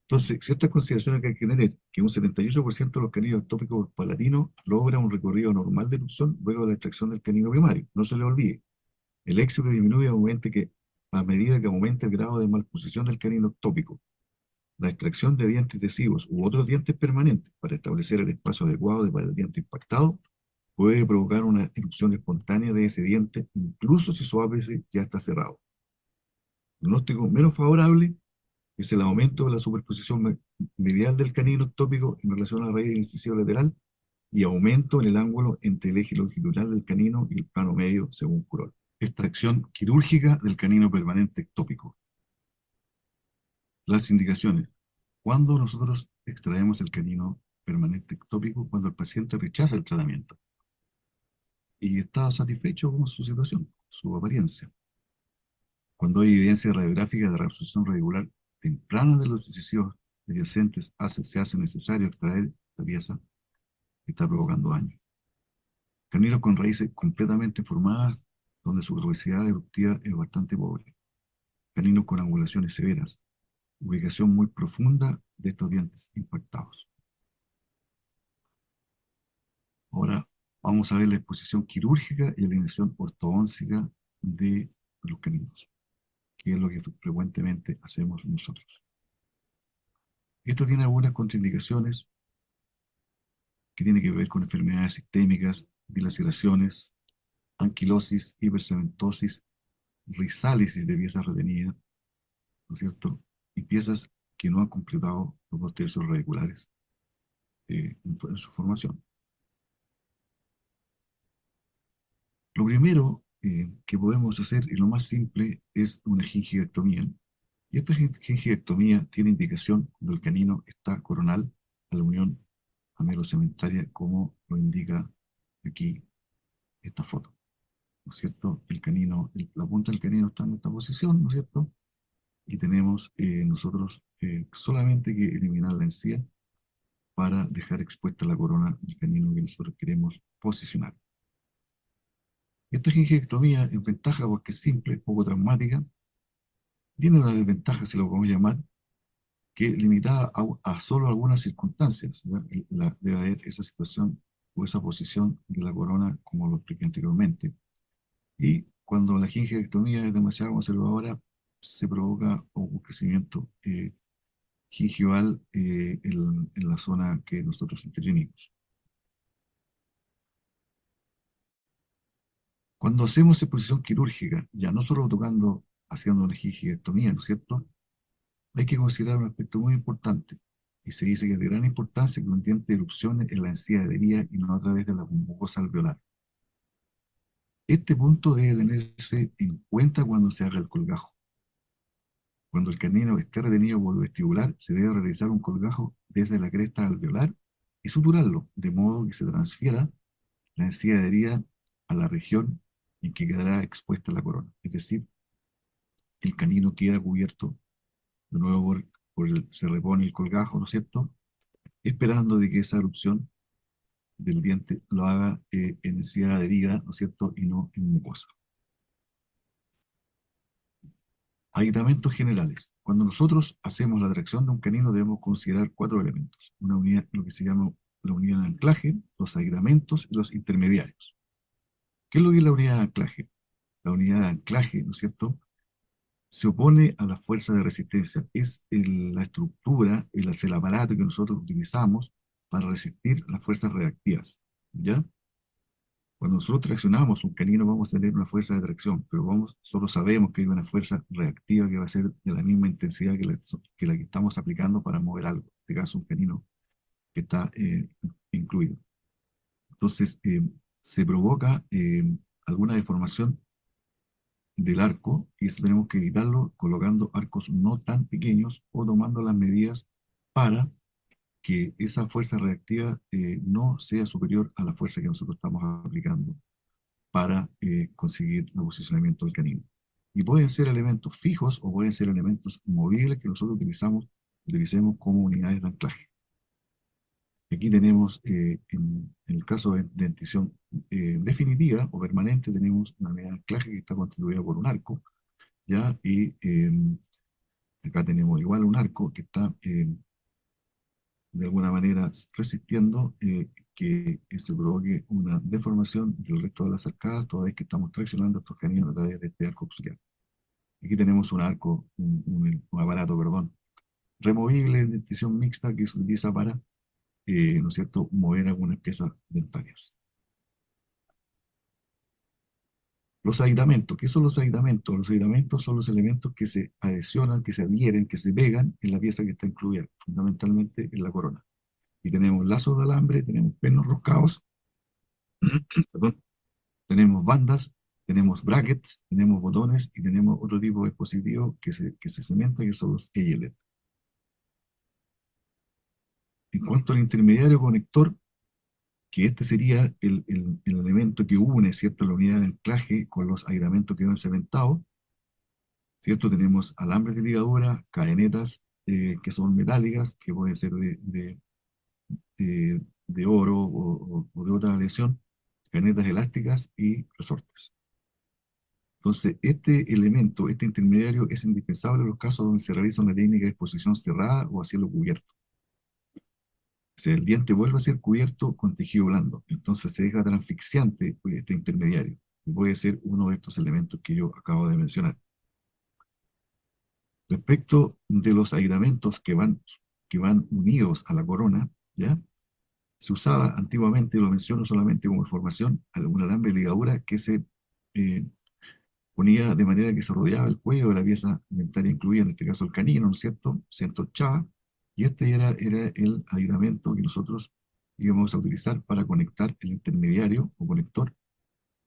Entonces, ciertas consideraciones que hay que tener, que un 78% de los caninos ectópicos palatinos logra un recorrido normal de erupción luego de la extracción del canino primario. No se le olvide, el éxito disminuye a medida que aumenta el grado de malposición del canino ectópico. La extracción de dientes lesivos u otros dientes permanentes para establecer el espacio adecuado para el diente impactado puede provocar una erupción espontánea de ese diente, incluso si su ápice ya está cerrado. El pronóstico menos favorable es el aumento de la superposición medial del canino ectópico en relación a la raíz del incisivo lateral y aumento en el ángulo entre el eje longitudinal del canino y el plano medio según Kurol. Extracción quirúrgica del canino permanente ectópico. Las indicaciones. Cuando nosotros extraemos el canino permanente ectópico, cuando el paciente rechaza el tratamiento y está satisfecho con su situación, su apariencia. Cuando hay evidencia radiográfica de reabsorción radicular temprana de los incisivos adyacentes, se hace necesario extraer la pieza que está provocando daño. Caninos con raíces completamente formadas, donde su capacidad eruptiva es bastante pobre. Caninos con angulaciones severas, ubicación muy profunda de estos dientes impactados. Ahora vamos a ver la exposición quirúrgica y la eliminación ortodóntica de los caninos, que es lo que frecuentemente hacemos nosotros. Esto tiene algunas contraindicaciones que tienen que ver con enfermedades sistémicas, dilaceraciones, anquilosis, hipercementosis, rizálisis de piezas retenidas, ¿no es cierto? Y piezas que no han completado los dos tercios radiculares en su formación. Lo primero que podemos hacer, y lo más simple, es una gingivectomía. Y esta gingivectomía tiene indicación cuando el canino está coronal a la unión amelocementaria, como lo indica aquí esta foto, ¿no es cierto? El canino, la punta del canino está en esta posición, ¿no es cierto? Y tenemos nosotros solamente que eliminar la encía para dejar expuesta la corona del canino que nosotros queremos posicionar. Esta gingivectomía es ventaja porque es simple, poco traumática. Tiene una desventaja, si lo podemos llamar, que es limitada a solo algunas circunstancias. Debe haber esa situación o esa posición de la corona, como lo expliqué anteriormente. Y cuando la gingivectomía es demasiado conservadora, se provoca un crecimiento gingival en la zona que nosotros intervenimos. Cuando hacemos exposición quirúrgica, ya no solo tocando, haciendo una gingivectomía, ¿no es cierto? Hay que considerar un aspecto muy importante, y se dice que es de gran importancia que un diente erupcione en la encía de herida y no a través de la mucosa alveolar. Este punto debe tenerse en cuenta cuando se haga el colgajo. Cuando el canino esté retenido por el vestibular, se debe realizar un colgajo desde la cresta alveolar y suturarlo, de modo que se transfiera la encía de herida a la región en que quedará expuesta la corona. Es decir, el canino queda cubierto de nuevo se repone el colgajo, ¿no es cierto? Esperando de que esa erupción del diente lo haga en encía adherida, ¿no es cierto? Y no en mucosa. Aislamientos generales. Cuando nosotros hacemos la tracción de un canino debemos considerar 4 elementos. Una unidad, lo que se llama la unidad de anclaje, los aislamientos y los intermediarios. ¿Qué es lo que es la unidad de anclaje? La unidad de anclaje, ¿no es cierto?, se opone a la fuerza de resistencia. Es la estructura, el aparato que nosotros utilizamos para resistir las fuerzas reactivas. ¿Ya? Cuando nosotros traccionamos un canino vamos a tener una fuerza de tracción, pero nosotros sabemos que hay una fuerza reactiva que va a ser de la misma intensidad que la que estamos aplicando para mover algo. En este caso, un canino que está incluido. Entonces, se provoca alguna deformación del arco, y eso tenemos que evitarlo colocando arcos no tan pequeños o tomando las medidas para que esa fuerza reactiva no sea superior a la fuerza que nosotros estamos aplicando para conseguir el posicionamiento del canino. Y pueden ser elementos fijos o pueden ser elementos movibles que nosotros utilicemos como unidades de anclaje. Aquí tenemos, en el caso de dentición definitiva o permanente, tenemos una unidad de anclaje que está constituida por un arco, ¿ya? Y acá tenemos igual un arco que está de alguna manera resistiendo que se provoque una deformación del resto de las arcadas toda vez que estamos traccionando estos caninos a través de este arco auxiliar. Aquí tenemos un arco, un aparato, perdón, removible de dentición mixta que se utiliza para ¿no es cierto?, mover algunas piezas dentarias. Los aislamientos. ¿Qué son los aislamientos? Los aislamientos son los elementos que se adhesionan, que se adhieren, que se pegan en la pieza que está incluida, fundamentalmente en la corona. Y tenemos lazos de alambre, tenemos pernos roscados, perdón, tenemos bandas, tenemos brackets, tenemos botones y tenemos otro tipo de dispositivos que se cementan, que son los eyelet. En cuanto al intermediario conector, que este sería el elemento que une, ¿cierto?, la unidad de anclaje con los aislamientos que van cementados, ¿cierto? Tenemos alambres de ligadura, cadenetas que son metálicas, que pueden ser de oro o de otra aleación, cadenetas elásticas y resortes. Entonces, este elemento, este intermediario, es indispensable en los casos donde se realiza una técnica de exposición cerrada o a cielo cubierto. O sea, el diente vuelve a ser cubierto con tejido blando, entonces se deja transfixiante este intermediario, y puede ser uno de estos elementos que yo acabo de mencionar. Respecto de los aislamentos que van unidos a la corona, ¿ya? Se usaba antiguamente, lo menciono solamente como información, algún alambre de ligadura que se ponía de manera que se rodeaba el cuello de la pieza dentaria incluida, en este caso el canino, ¿no es cierto? Se entorchaba, y este era el aislamiento que nosotros íbamos a utilizar para conectar el intermediario o conector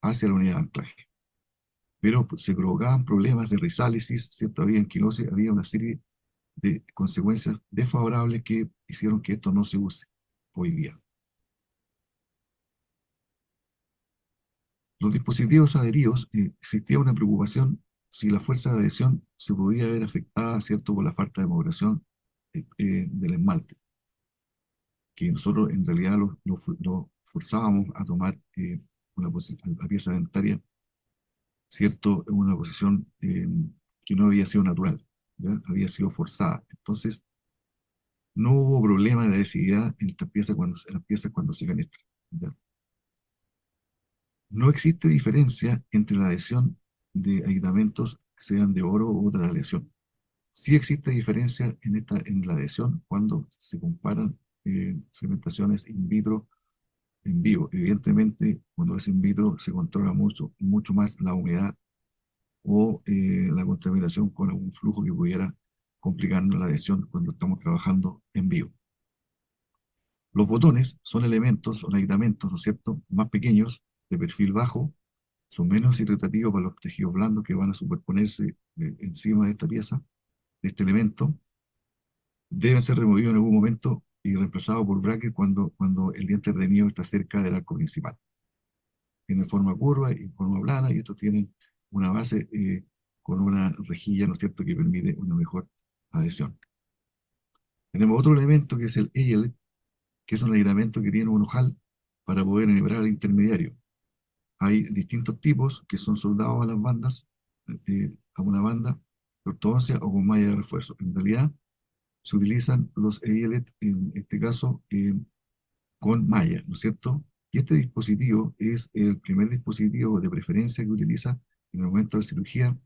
hacia la unidad de anclaje. Pero se provocaban problemas de rizálisis, ¿cierto? Había anquilosis, había una serie de consecuencias desfavorables que hicieron que esto no se use hoy día. Los dispositivos adheridos, existía una preocupación si la fuerza de adhesión se podía ver afectada, ¿cierto?, por la falta de modulación del esmalte, que nosotros en realidad lo forzábamos a tomar la pieza dentaria, ¿cierto?, en una posición que no había sido natural, ¿ya? Había sido forzada. Entonces, no hubo problema de adhesividad en las piezas cuando se penetran, ¿ya? No existe diferencia entre la adhesión de aislamentos que sean de oro u otra aleación. Sí existe diferencia en la adhesión cuando se comparan cementaciones in vitro en vivo. Evidentemente, cuando es in vitro se controla mucho más la humedad o la contaminación con algún flujo que pudiera complicarnos la adhesión cuando estamos trabajando en vivo. Los botones son aislamentos, ¿no es cierto?, más pequeños, de perfil bajo, son menos irritativos para los tejidos blandos que van a superponerse encima de esta pieza, de este elemento. Deben ser removidos en algún momento y reemplazados por bracket cuando el diente retenido está cerca del arco principal. Tienen forma curva y forma plana, y estos tienen una base con una rejilla, ¿no es cierto?, que permite una mejor adhesión. Tenemos otro elemento que es el eyelet, que es un aislamiento que tiene un ojal para poder enhebrar el intermediario. Hay distintos tipos que son soldados a las bandas, a una banda, de ortodoncia o con malla de refuerzo. En realidad se utilizan los EIELET en este caso con malla, ¿no es cierto? Y este dispositivo es el primer dispositivo de preferencia que utiliza en el momento de la cirugía,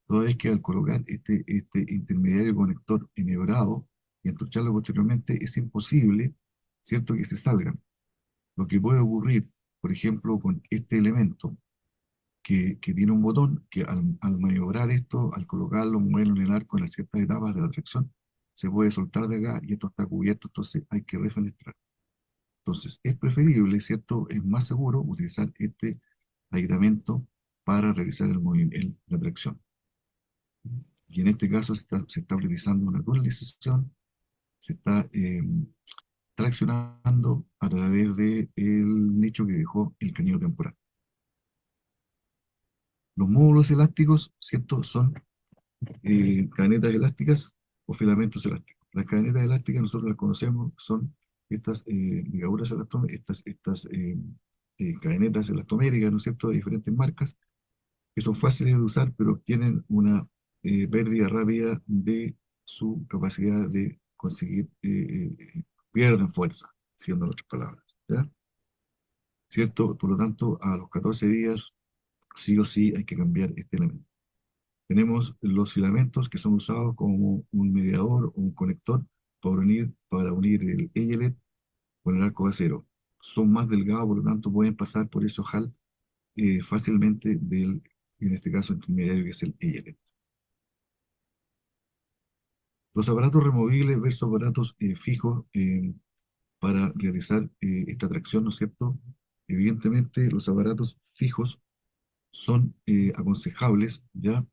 toda vez que al colocar este intermediario conector enhebrado y entorcharlo posteriormente es imposible, ¿cierto?, que se salgan. Lo que puede ocurrir, por ejemplo, con este elemento que tiene un botón que al maniobrar esto, al colocarlo, moverlo en el arco en las ciertas etapas de la tracción, se puede soltar de acá y esto está cubierto, entonces hay que refenestrar. Entonces, es preferible, ¿cierto? Es más seguro utilizar este aditamento para realizar la tracción. Y en este caso se está utilizando una tunelización, se está traccionando a través del nicho que dejó el canino temporal. Los módulos elásticos, ¿cierto? Son cadenetas elásticas o filamentos elásticos. Las cadenetas elásticas nosotros las conocemos, son estas ligaduras elastoméricas, estas cadenetas elastoméricas, ¿no es cierto?, de diferentes marcas, que son fáciles de usar, pero tienen una pérdida rápida de su capacidad de conseguir, pierden fuerza, siendo en otras palabras, ¿ya? ¿Cierto? Por lo tanto, a los 14 días, sí o sí hay que cambiar este elemento. Tenemos los filamentos que son usados como un mediador o un conector para unir el EIELET con el arco de acero. Son más delgados, por lo tanto pueden pasar por ese ojal fácilmente en este caso, intermediario que es el EIELET. Los aparatos removibles versus aparatos fijos para realizar esta tracción, ¿no es cierto? Evidentemente los aparatos fijos son aconsejables, ¿ya?,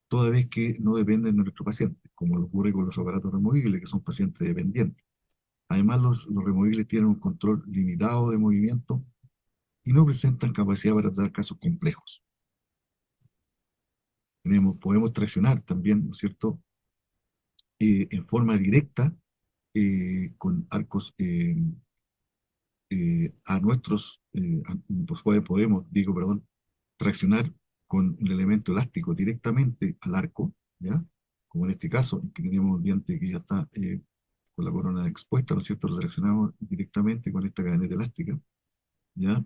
toda vez que no dependen de nuestro paciente, como lo ocurre con los aparatos removibles, que son pacientes dependientes. Además, los removibles tienen un control limitado de movimiento y no presentan capacidad para tratar casos complejos. Podemos traccionar también, ¿no es cierto?, en forma directa con arcos a nuestros, perdón, traccionar con un elemento elástico directamente al arco, ¿ya? Como en este caso, en que tenemos un diente que ya está con la corona expuesta, ¿no es cierto? Lo traccionamos directamente con esta cadeneta elástica, ¿ya?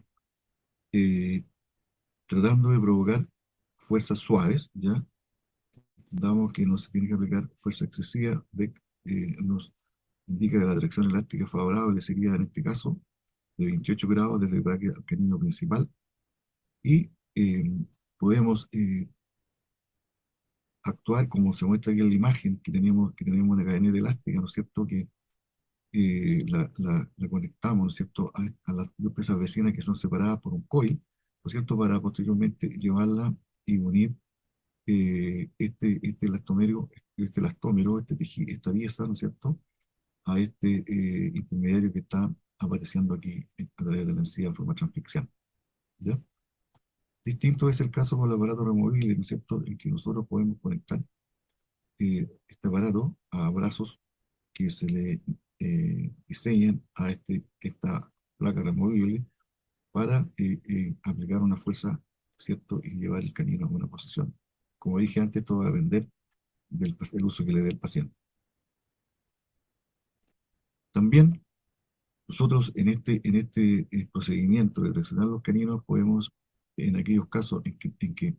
Eh, Tratando de provocar fuerzas suaves, ¿ya? Damos que no se tiene que aplicar fuerza excesiva, nos indica que la tracción elástica favorable sería en este caso de 28 grados desde el braque al canino principal y podemos actuar como se muestra aquí en la imagen, que tenemos una cadeneta elástica, ¿no es cierto?, que la conectamos, ¿no es cierto?, a las dos piezas vecinas que son separadas por un coil, ¿no es cierto?, para posteriormente llevarla y unir este elastómero, esta pieza, ¿no es cierto?, a este intermediario que está apareciendo aquí a través de la encía en forma transficción, ¿ya? Distinto es el caso con el aparato removible, ¿no es cierto?, en que nosotros podemos conectar este aparato a brazos que se le diseñan a esta placa removible para aplicar una fuerza, ¿cierto?, y llevar el canino a una posición. Como dije antes, todo va a depender del uso que le dé el paciente. También nosotros en este procedimiento de traccionar los caninos podemos, en aquellos casos en que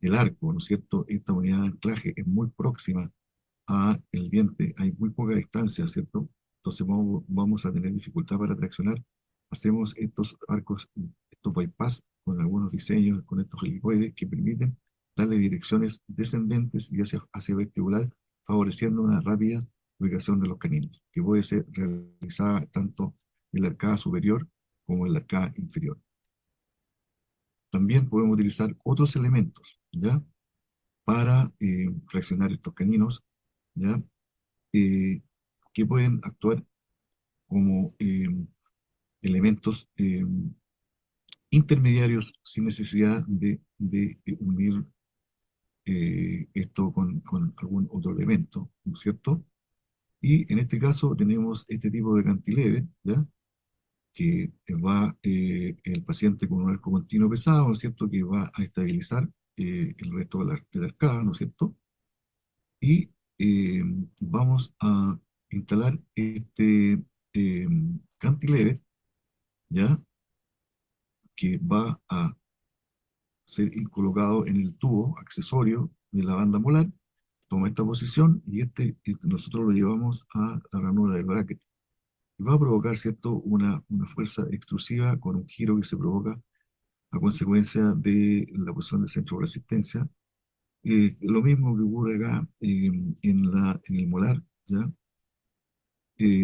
el arco, ¿no es cierto?, esta unidad de anclaje es muy próxima a el diente, hay muy poca distancia, ¿cierto? Entonces vamos a tener dificultad para traccionar. Hacemos estos arcos, estos bypass con algunos diseños, con estos helicoides que permiten darle direcciones descendentes y hacia vestibular, favoreciendo una rápida ubicación de los caninos, que puede ser realizada tanto en la arcada superior como en la arcada inferior. También podemos utilizar otros elementos, ¿ya?, para traccionar estos caninos, ¿ya?, que pueden actuar como elementos intermediarios sin necesidad de unir esto con algún otro elemento, ¿no es cierto? Y en este caso tenemos este tipo de cantilever, ¿ya?, que va el paciente con un arco continuo pesado, ¿no es cierto?, que va a estabilizar el resto de la arcada, ¿no es cierto? y eh, vamos a instalar este cantilever, ¿ya? Que va a ser colocado en el tubo accesorio de la banda molar, toma esta posición y nosotros lo llevamos a la ranura del bracket. Y va a provocar, ¿cierto?, una fuerza extrusiva con un giro que se provoca a consecuencia de la posición del centro de resistencia. Lo mismo que ocurre acá en el molar, ¿ya?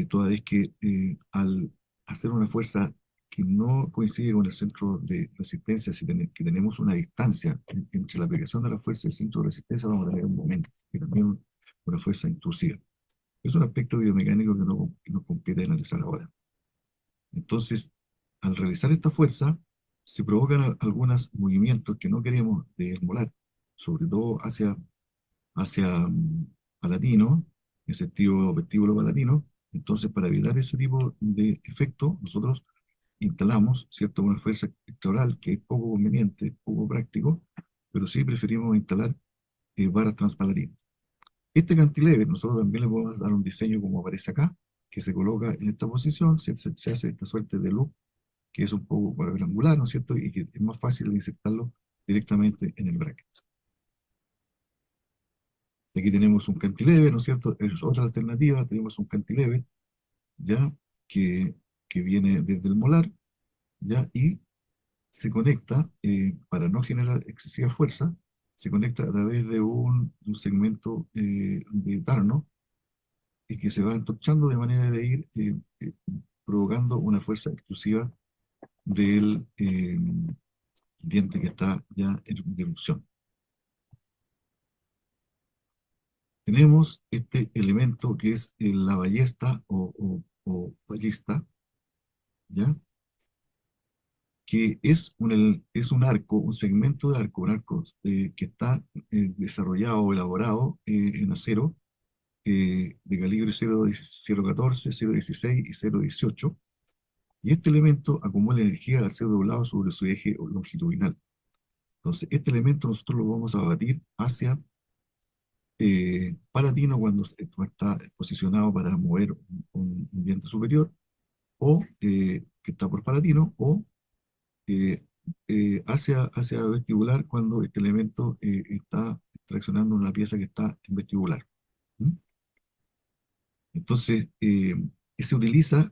Toda vez que al hacer una fuerza que no coincide con el centro de resistencia, que tenemos una distancia entre la aplicación de la fuerza y el centro de resistencia, vamos a tener un momento, que también es una fuerza intrusiva. Es un aspecto biomecánico que nos compete analizar ahora. Entonces, al realizar esta fuerza, se provocan algunos movimientos que no queremos del molar, sobre todo hacia palatino, en sentido vestíbulo palatino. Entonces, para evitar ese tipo de efecto, nosotros instalamos, ¿cierto?, una fuerza extraoral que es poco conveniente, poco práctico, pero sí preferimos instalar barras transpalatinas. Este cantilever, nosotros también le podemos dar un diseño como aparece acá, que se coloca en esta posición, se hace esta suerte de loop, que es un poco cuadrangular, ¿no es cierto?, y que es más fácil de insertarlo directamente en el bracket. Aquí tenemos un cantilever, ¿no es cierto? Es otra alternativa, tenemos un cantilever, ¿ya? Que, que viene desde el molar, ¿ya? Y se conecta, para no generar excesiva fuerza, se conecta a través de un segmento de tarno y que se va entorchando de manera de ir provocando una fuerza exclusiva del diente que está ya en erupción. Tenemos este elemento que es la ballesta o ballista, ¿ya? Que es un arco, un segmento de arco, un arco que está desarrollado o elaborado en acero de calibre 0.14, 0.16 y 0.18, y este elemento acumula energía al ser doblado sobre su eje longitudinal. Entonces, este elemento nosotros lo vamos a batir hacia palatino cuando está posicionado para mover un diente superior, o que está por palatino, o eh, hacia vestibular cuando este elemento está traccionando una pieza que está en vestibular. ¿Mm? Entonces,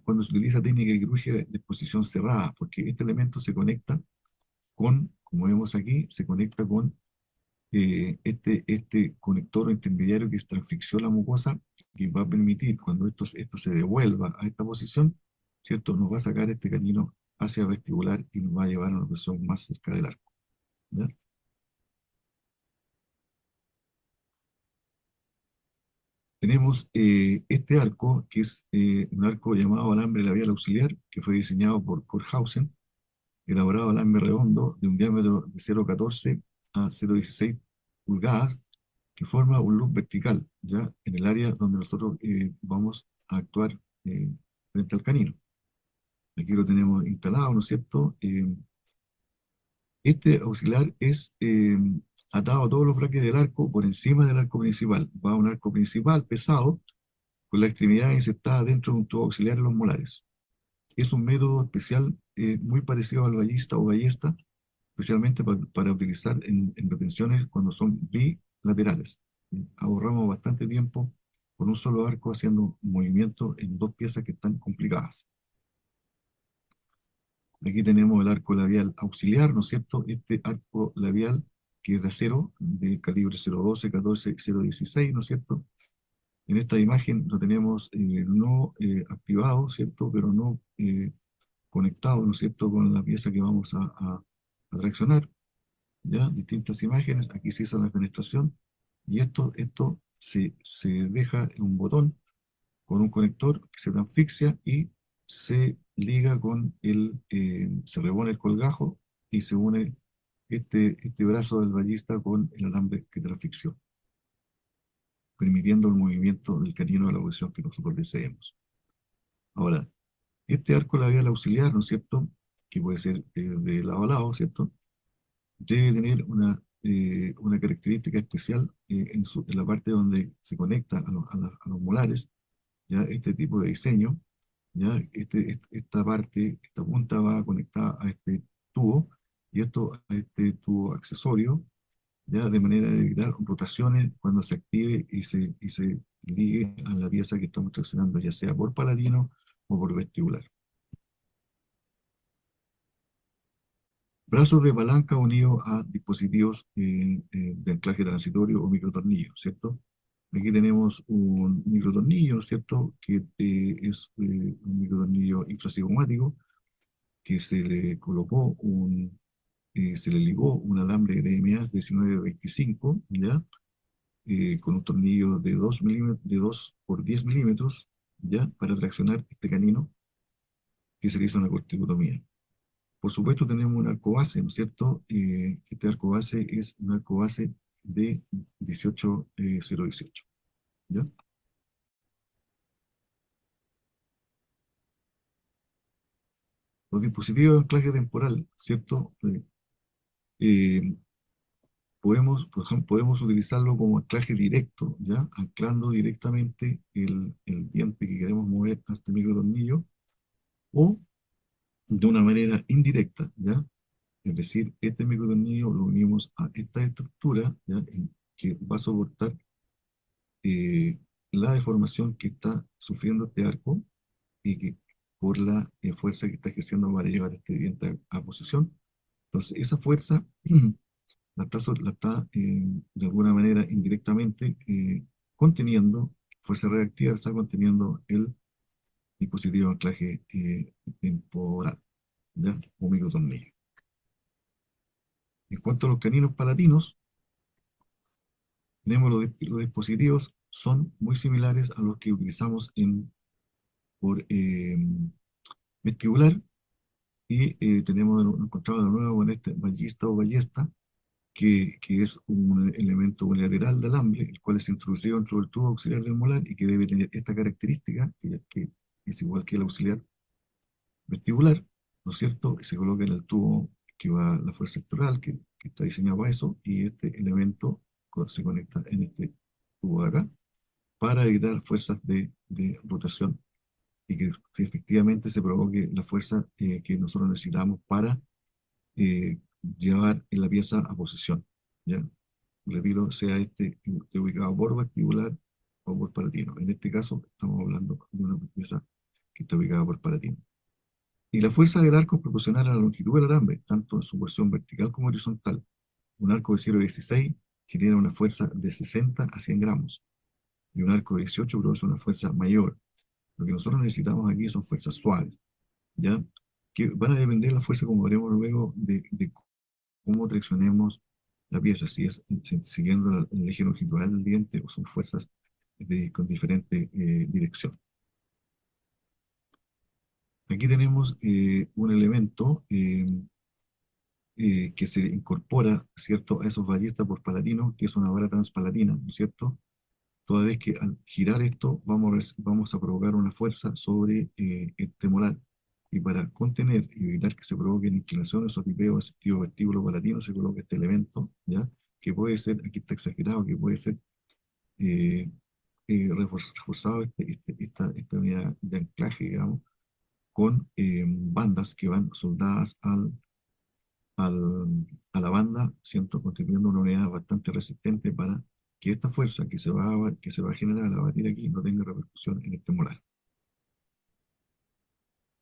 cuando se utiliza técnica de quirúrgica de exposición cerrada, porque este elemento se conecta como vemos aquí, se conecta con este conector intermediario que transfixió la mucosa, que va a permitir, cuando esto se devuelva a esta posición, ¿cierto?, nos va a sacar este camino hacia vestibular y nos va a llevar a una posición más cerca del arco, ¿ya? Tenemos este arco, que es un arco llamado alambre labial auxiliar, que fue diseñado por Korhausen, elaborado alambre redondo de un diámetro de 0,14 a 0,16 pulgadas, que forma un loop vertical, ya en el área donde nosotros vamos a actuar frente al canino. Aquí lo tenemos instalado, ¿no es cierto? Este auxiliar es atado a todos los braques del arco por encima del arco principal. Va a un arco principal pesado, con la extremidad insertada dentro de un tubo auxiliar en los molares. Es un método especial muy parecido al ballista o ballesta, especialmente para utilizar en retenciones cuando son bilaterales. Ahorramos bastante tiempo con un solo arco haciendo movimientos en dos piezas que están complicadas. Aquí tenemos el arco labial auxiliar, ¿no es cierto? Este arco labial que es de acero, de calibre 0.12, 14, 0.16, ¿no es cierto? En esta imagen lo tenemos no activado, ¿cierto? Pero no conectado, ¿no es cierto?, con la pieza que vamos a traccionar. ¿Ya? Distintas imágenes, aquí se hizo la fenestración, y esto se deja en un botón con un conector que se transfixia y se liga se repone el colgajo y se une este brazo del ballista con el alambre que transfixió, permitiendo el movimiento del canino a la posición que nosotros deseemos. Ahora, este arco labial auxiliar, ¿no es cierto?, que puede ser de lado a lado, ¿cierto?, debe tener una una característica especial en la parte donde se conecta a los molares, ya este tipo de diseño, ya esta parte, esta punta va conectada a este tubo y esto a este tubo accesorio, ya de manera de evitar rotaciones cuando se active y se ligue a la pieza que estamos traccionando, ya sea por palatino o por vestibular. Brazos de palanca unidos a dispositivos de anclaje transitorio o microtornillos, ¿cierto? Aquí tenemos un microtornillo, ¿cierto? Que es un microtornillo infrasigomático que se le ligó un alambre de EMEAS 1925, ¿ya? Con un tornillo de 2 milímetros, de 2 por 10 milímetros, ¿ya? Para traccionar este canino que se le hizo una corticotomía. Por supuesto tenemos un arco base, ¿no es cierto? Este arco base es un arco base de 18018, ¿ya? Los dispositivos de anclaje temporal, ¿cierto? Eh, por ejemplo, podemos utilizarlo como anclaje directo, ¿ya? Anclando directamente el diente que queremos mover a este microtornillo, o de una manera indirecta, ¿ya? Es decir, este microtornillo lo unimos a esta estructura, ¿ya? Que va a soportar eh, la deformación que está sufriendo este arco y que por la fuerza que está ejerciendo para llevar este diente a posición. Entonces, esa fuerza la está de alguna manera indirectamente conteniendo, fuerza reactiva está conteniendo el dispositivo de anclaje temporal, ¿ya? O microtornillo. En cuanto a los caninos palatinos, tenemos los dispositivos son muy similares a los que utilizamos por vestibular y encontramos de nuevo con este ballista o ballesta que es un elemento unilateral de alambre, el cual es introducido dentro del tubo auxiliar del molar y que debe tener esta característica, que es igual que el auxiliar vestibular, ¿no es cierto? Y se coloca en el tubo que va a la fuerza sectoral, que está diseñado para eso, y este elemento se conecta en este tubo de acá para evitar fuerzas de rotación y que efectivamente se provoque la fuerza que nosotros necesitamos para llevar en la pieza a posición, ¿ya? Repito, sea esté ubicado por vestibular o por palatino. En este caso, estamos hablando de una pieza que está ubicada por palatino. Y la fuerza del arco es proporcional a la longitud del alambre, tanto en su posición vertical como horizontal. Un arco de 0,16 genera una fuerza de 60 a 100 gramos, y un arco de 18 produce una fuerza mayor. Lo que nosotros necesitamos aquí son fuerzas suaves, ¿ya? Que van a depender de la fuerza, como veremos luego, de cómo traccionemos la pieza, si es siguiendo el eje longitudinal del diente o son fuerzas con diferente dirección. Aquí tenemos un elemento que se incorpora, ¿cierto?, a esos ballistas por palatino, que es una vara transpalatina, ¿no es cierto? Toda vez que al girar esto vamos a provocar una fuerza sobre este molar. Y para contener y evitar que se provoquen inclinaciones o tipeos efectivo vestíbulo palatino, se coloca este elemento, ¿ya? Que puede ser, aquí está exagerado, que puede ser eh, reforzado esta unidad de anclaje, digamos, con bandas que van soldadas a la banda, siento, constituyendo una unidad bastante resistente para que esta fuerza que se va a generar al abatir aquí no tenga repercusión en este molar.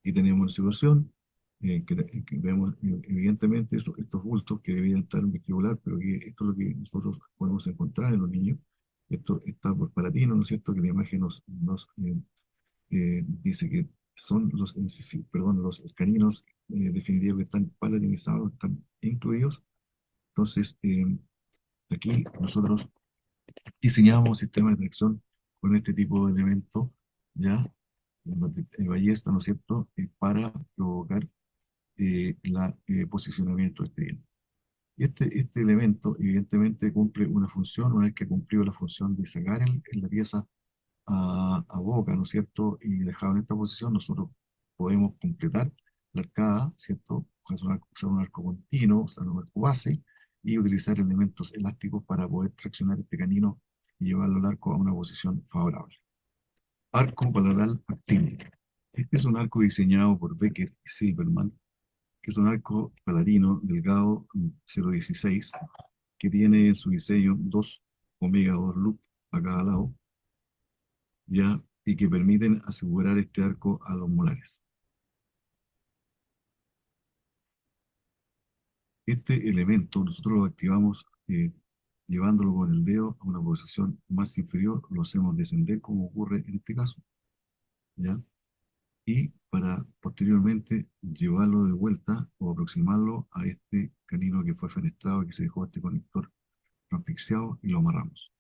Aquí tenemos una situación que vemos evidentemente estos bultos que debían estar en vestibular, pero que esto es lo que nosotros podemos encontrar en los niños. Esto está por palatino, ¿no es cierto? Que la imagen nos dice que son los caninos definitivos que están palatinizados, están incluidos. Entonces, aquí nosotros diseñamos un sistema de tracción con este tipo de elementos, ¿ya? El ballesta, ¿no es cierto? Para provocar el posicionamiento de este diente. Y este elemento, evidentemente, cumple una función. Una vez que ha cumplido la función de sacar la pieza a boca, ¿no es cierto? Y dejado en esta posición, nosotros podemos completar la arcada, ¿cierto? Usar un arco continuo, usar un arco base, y utilizar elementos elásticos para poder traccionar este canino y llevarlo al arco a una posición favorable. Arco palatal activo. Este es un arco diseñado por Becker y Silverman, que es un arco palatino delgado 0,16, que tiene en su diseño dos omega 2 loop a cada lado, ¿ya? Y que permiten asegurar este arco a los molares. Este elemento nosotros lo activamos llevándolo con el dedo a una posición más inferior, lo hacemos descender como ocurre en este caso, ¿ya? Y para posteriormente llevarlo de vuelta o aproximarlo a este canino que fue fenestrado y que se dejó este conector asfixiado y lo amarramos.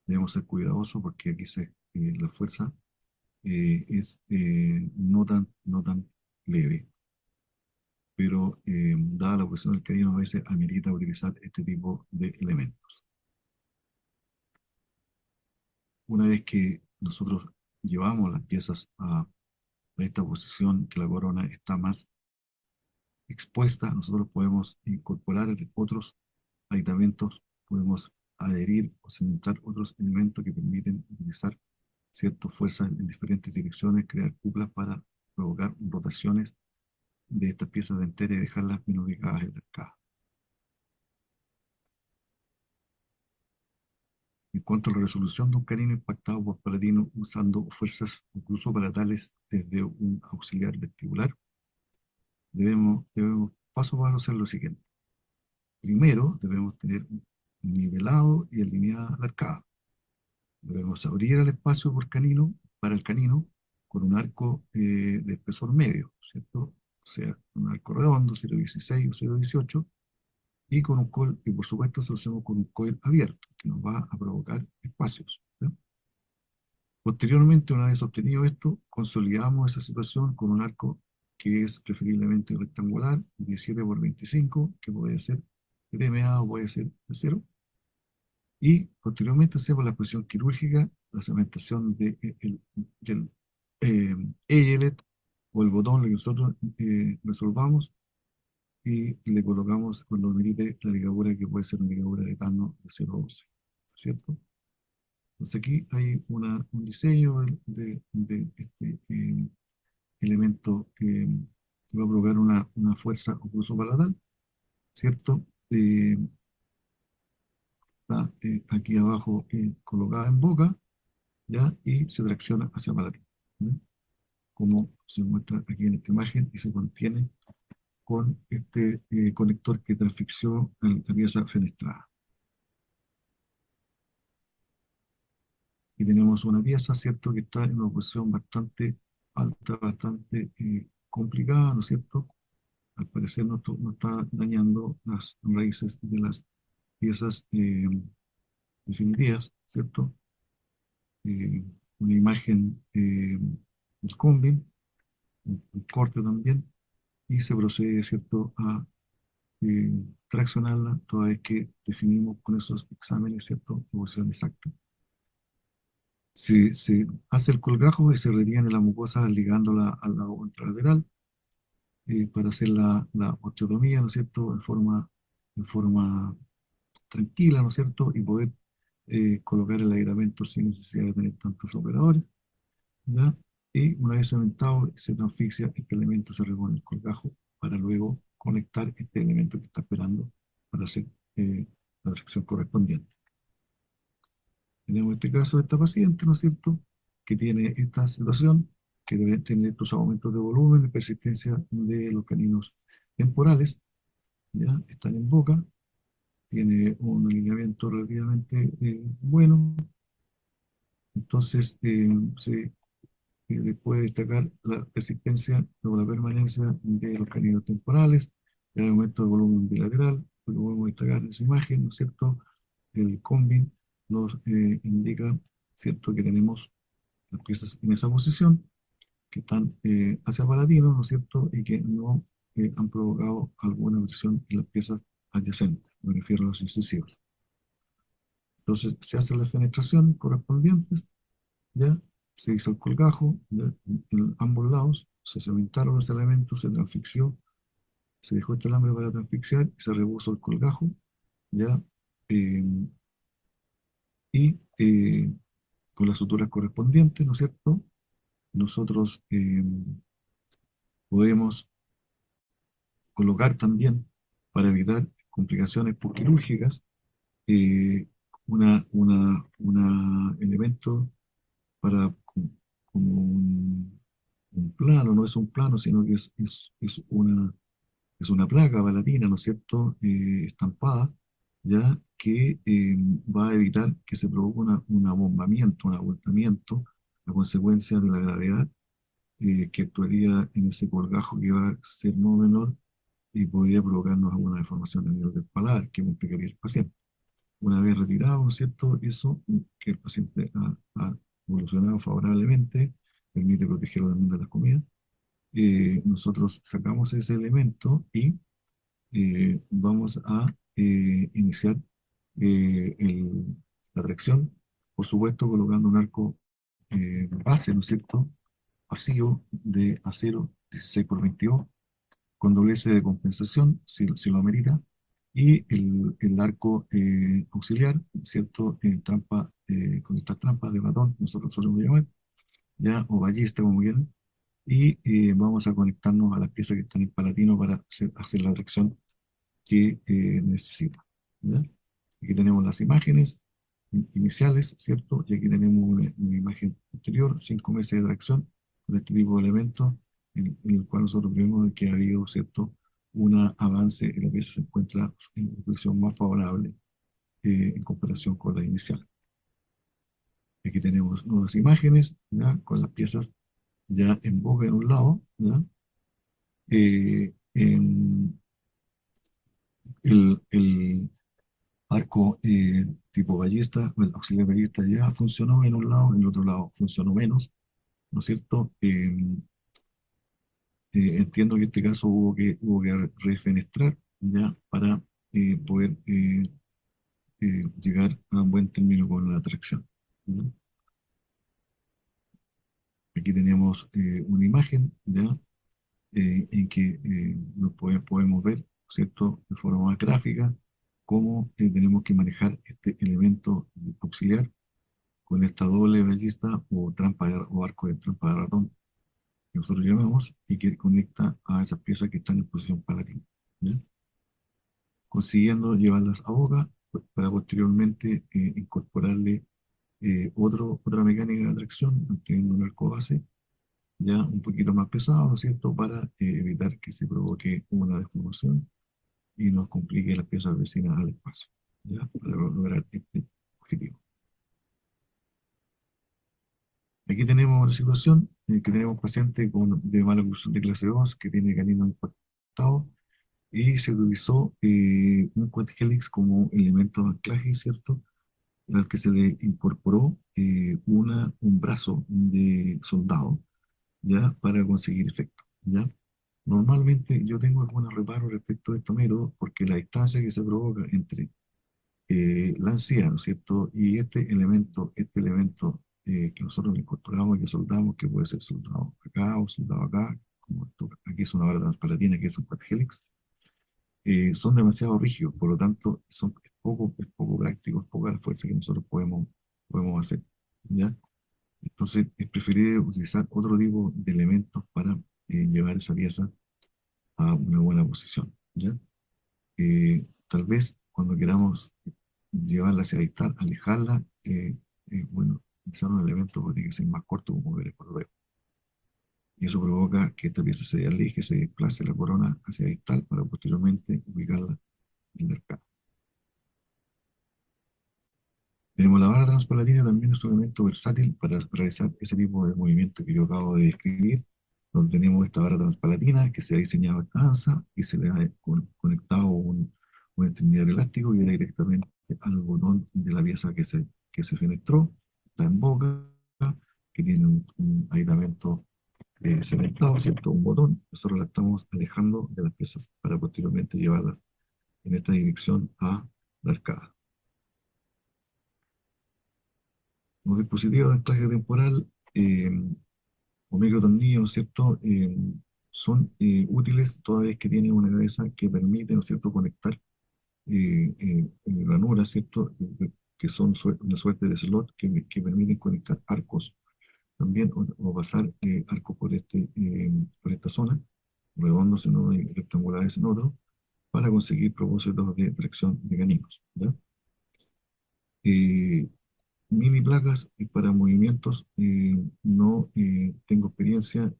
Debemos ser cuidadosos porque aquí la fuerza es no tan leve, pero dada la posición del canino a veces amerita utilizar este tipo de elementos. Una vez que nosotros llevamos las piezas a esta posición, que la corona está más expuesta, nosotros podemos incorporar otros aditamentos, podemos adherir o cimentar otros elementos que permiten utilizar ciertas fuerzas en diferentes direcciones, crear cuplas para provocar rotaciones de estas piezas denteras y dejarlas bien ubicadas en la caja. En cuanto a la resolución de un canino impactado por palatino usando fuerzas incluso palatales desde un auxiliar vestibular, debemos paso a paso hacer lo siguiente. Primero, debemos tener nivelado y alineada la arcada. Debemos abrir el espacio para el canino con un arco de espesor medio, ¿cierto? O sea, un arco redondo, 0,16 o 0,18, y con un coil, y por supuesto esto lo hacemos con un coil abierto, que nos va a provocar espacios, ¿sí? Posteriormente, una vez obtenido esto, consolidamos esa situación con un arco que es preferiblemente rectangular, 17 por 25, que puede ser de MA o puede ser de 0. Y posteriormente hacemos la posición quirúrgica, la cementación del eyelet o el botón, lo que nosotros resolvamos, y le colocamos cuando merite la ligadura, que puede ser una ligadura de Tano de 0,12, ¿cierto? Entonces aquí hay un diseño de este elemento que va a provocar una fuerza incluso palatal, ¿cierto? Está aquí abajo colocada en boca, ¿ya? Y se tracciona hacia palatín, ¿no? Como se muestra aquí en esta imagen, y se contiene con este conector que transfixió la pieza fenestrada. Y tenemos una pieza, ¿cierto?, que está en una posición bastante alta, bastante complicada, ¿no es cierto? Al parecer no está dañando las raíces de las piezas definitivas, ¿cierto? Una imagen del combin, un corte también, y se procede, ¿cierto?, a traccionarla toda vez que definimos con esos exámenes, ¿cierto?, la posición exacta. Se hace el colgajo y se retiene la mucosa ligándola al lado contralateral para hacer la osteotomía, ¿no es cierto?, en forma tranquila, ¿no es cierto?, y poder colocar el aislamiento sin necesidad de tener tantos operadores, ¿ya? Y una vez cementado, se transficia, este elemento se repone el colgajo para luego conectar este elemento que está esperando para hacer la tracción correspondiente. Tenemos este caso de esta paciente, ¿no es cierto?, que tiene esta situación, que debe tener estos aumentos de volumen y persistencia de los caninos temporales, ¿ya? Están en boca, tiene un alineamiento relativamente bueno, entonces se puede destacar la persistencia o la permanencia de los caninos temporales, el aumento de volumen bilateral, lo que podemos destacar en esa imagen, ¿no es cierto? El combin nos indica, ¿cierto?, que tenemos las piezas en esa posición, que están hacia palatino, ¿no es cierto?, y que no han provocado alguna lesión en las piezas adyacentes, me refiero a los incisivos. Entonces se hacen las fenestraciones correspondientes, ya se hizo el colgajo, ya, en ambos lados, se cementaron los elementos, se transfixió, se dejó este alambre para transfixiar y se repuso el colgajo, ¿ya? Eh, y con las suturas correspondientes, ¿no es cierto? Nosotros podemos colocar también, para evitar complicaciones postquirúrgicas, eh, una elemento para, como un plano, no es un plano, sino que es una placa palatina, ¿no es cierto?, estampada, ya que va a evitar que se provoque un abombamiento, un abultamiento a consecuencia de la gravedad que actuaría en ese colgajo que va a ser no menor y podría provocarnos alguna deformación a nivel del paladar que complicaría al paciente. Una vez retirado, ¿no es cierto? Eso, que el paciente ha evolucionado favorablemente, permite protegerlo también de las comidas. Nosotros sacamos ese elemento y vamos a iniciar la tracción, por supuesto colocando un arco base, ¿no es cierto? Vacío de acero 16 por 22 con doblez de compensación, si lo amerita, y el arco auxiliar, ¿cierto? Con estas trampas de batón, nosotros solemos llamar, ya, o ballesta, como quieran, y vamos a conectarnos a las piezas que están en palatino para hacer la tracción que necesita. ¿Ya? Aquí tenemos las imágenes iniciales, ¿cierto? Y aquí tenemos una imagen posterior, 5 meses de tracción con este tipo de elementos, en el cual nosotros vemos que ha habido, ¿cierto?, un avance en la pieza se encuentra en una posición más favorable en comparación con la inicial. Aquí tenemos nuevas imágenes, ¿ya?, con las piezas ya en boga en un lado, ¿ya? El arco tipo ballesta, o el auxiliar ballesta ya funcionó en un lado, en el otro lado funcionó menos, ¿no es cierto? Entiendo que en este caso hubo que refenestrar ya para poder llegar a un buen término con la atracción, ¿ya? Aquí tenemos una imagen, ¿ya? En que podemos ver, ¿cierto?, de forma más gráfica, cómo tenemos que manejar este elemento auxiliar con esta doble ballesta o o arco de trampa de ratón que nosotros llamamos y que conecta a esas piezas que están en posición palatina, ¿ya? Consiguiendo llevarlas a boca para posteriormente incorporarle otra mecánica de atracción, teniendo un arco base ya un poquito más pesado, ¿no es cierto?, para evitar que se provoque una deformación y nos complique las piezas vecinas al espacio, ¿ya? Para lograr este objetivo. Aquí tenemos la situación en que tenemos paciente de mala oclusión de clase 2 que tiene canino impactado y se utilizó un quad helix como elemento de anclaje, ¿cierto?, al que se le incorporó un brazo de soldado, ¿ya?, para conseguir efecto, ¿ya? Normalmente yo tengo algunos reparos respecto a esto mero, porque la distancia que se provoca entre la encía, ¿no es cierto?, y este elemento que nosotros le incorporamos y que soldamos, que puede ser soldado acá o soldado acá, como aquí es una barra transpalatina que es un quad helix, son demasiado rígidos, por lo tanto es poco práctico, es poca la fuerza que nosotros podemos hacer, ¿ya? Entonces es preferible utilizar otro tipo de elementos para llevar esa pieza a una buena posición, ¿ya? Tal vez cuando queramos llevarla hacia distal, alejarla, bueno, utilizar un elemento que tiene que ser más corto, como veremos luego. Y eso provoca que esta pieza se aleje, se desplace la corona hacia distal para posteriormente ubicarla en el mercado. Tenemos la barra transpalatina, también es un elemento versátil para realizar ese tipo de movimiento que yo acabo de describir, donde tenemos esta barra transpalatina que se ha diseñado esta danza y se le ha conectado un extremidor elástico y era directamente al botón de la pieza que se fenestró, está en boca, que tiene un aislamiento cementado, ¿cierto? Un botón. Nosotros la estamos alejando de las piezas para posteriormente llevarlas en esta dirección a la arcada. Los dispositivos de anclaje temporal o microtornillos, ¿cierto? Son útiles toda vez que tienen una cabeza que permite, ¿no es cierto?, conectar ranuras, ¿cierto? Que son una suerte de slot que permiten conectar arcos también o pasar arcos por esta zona, redondos en uno y rectangulares en otro, para conseguir propósitos de tracción de caninos, ¿ya? Eh, Mini placas para movimientos, no tengo experiencia,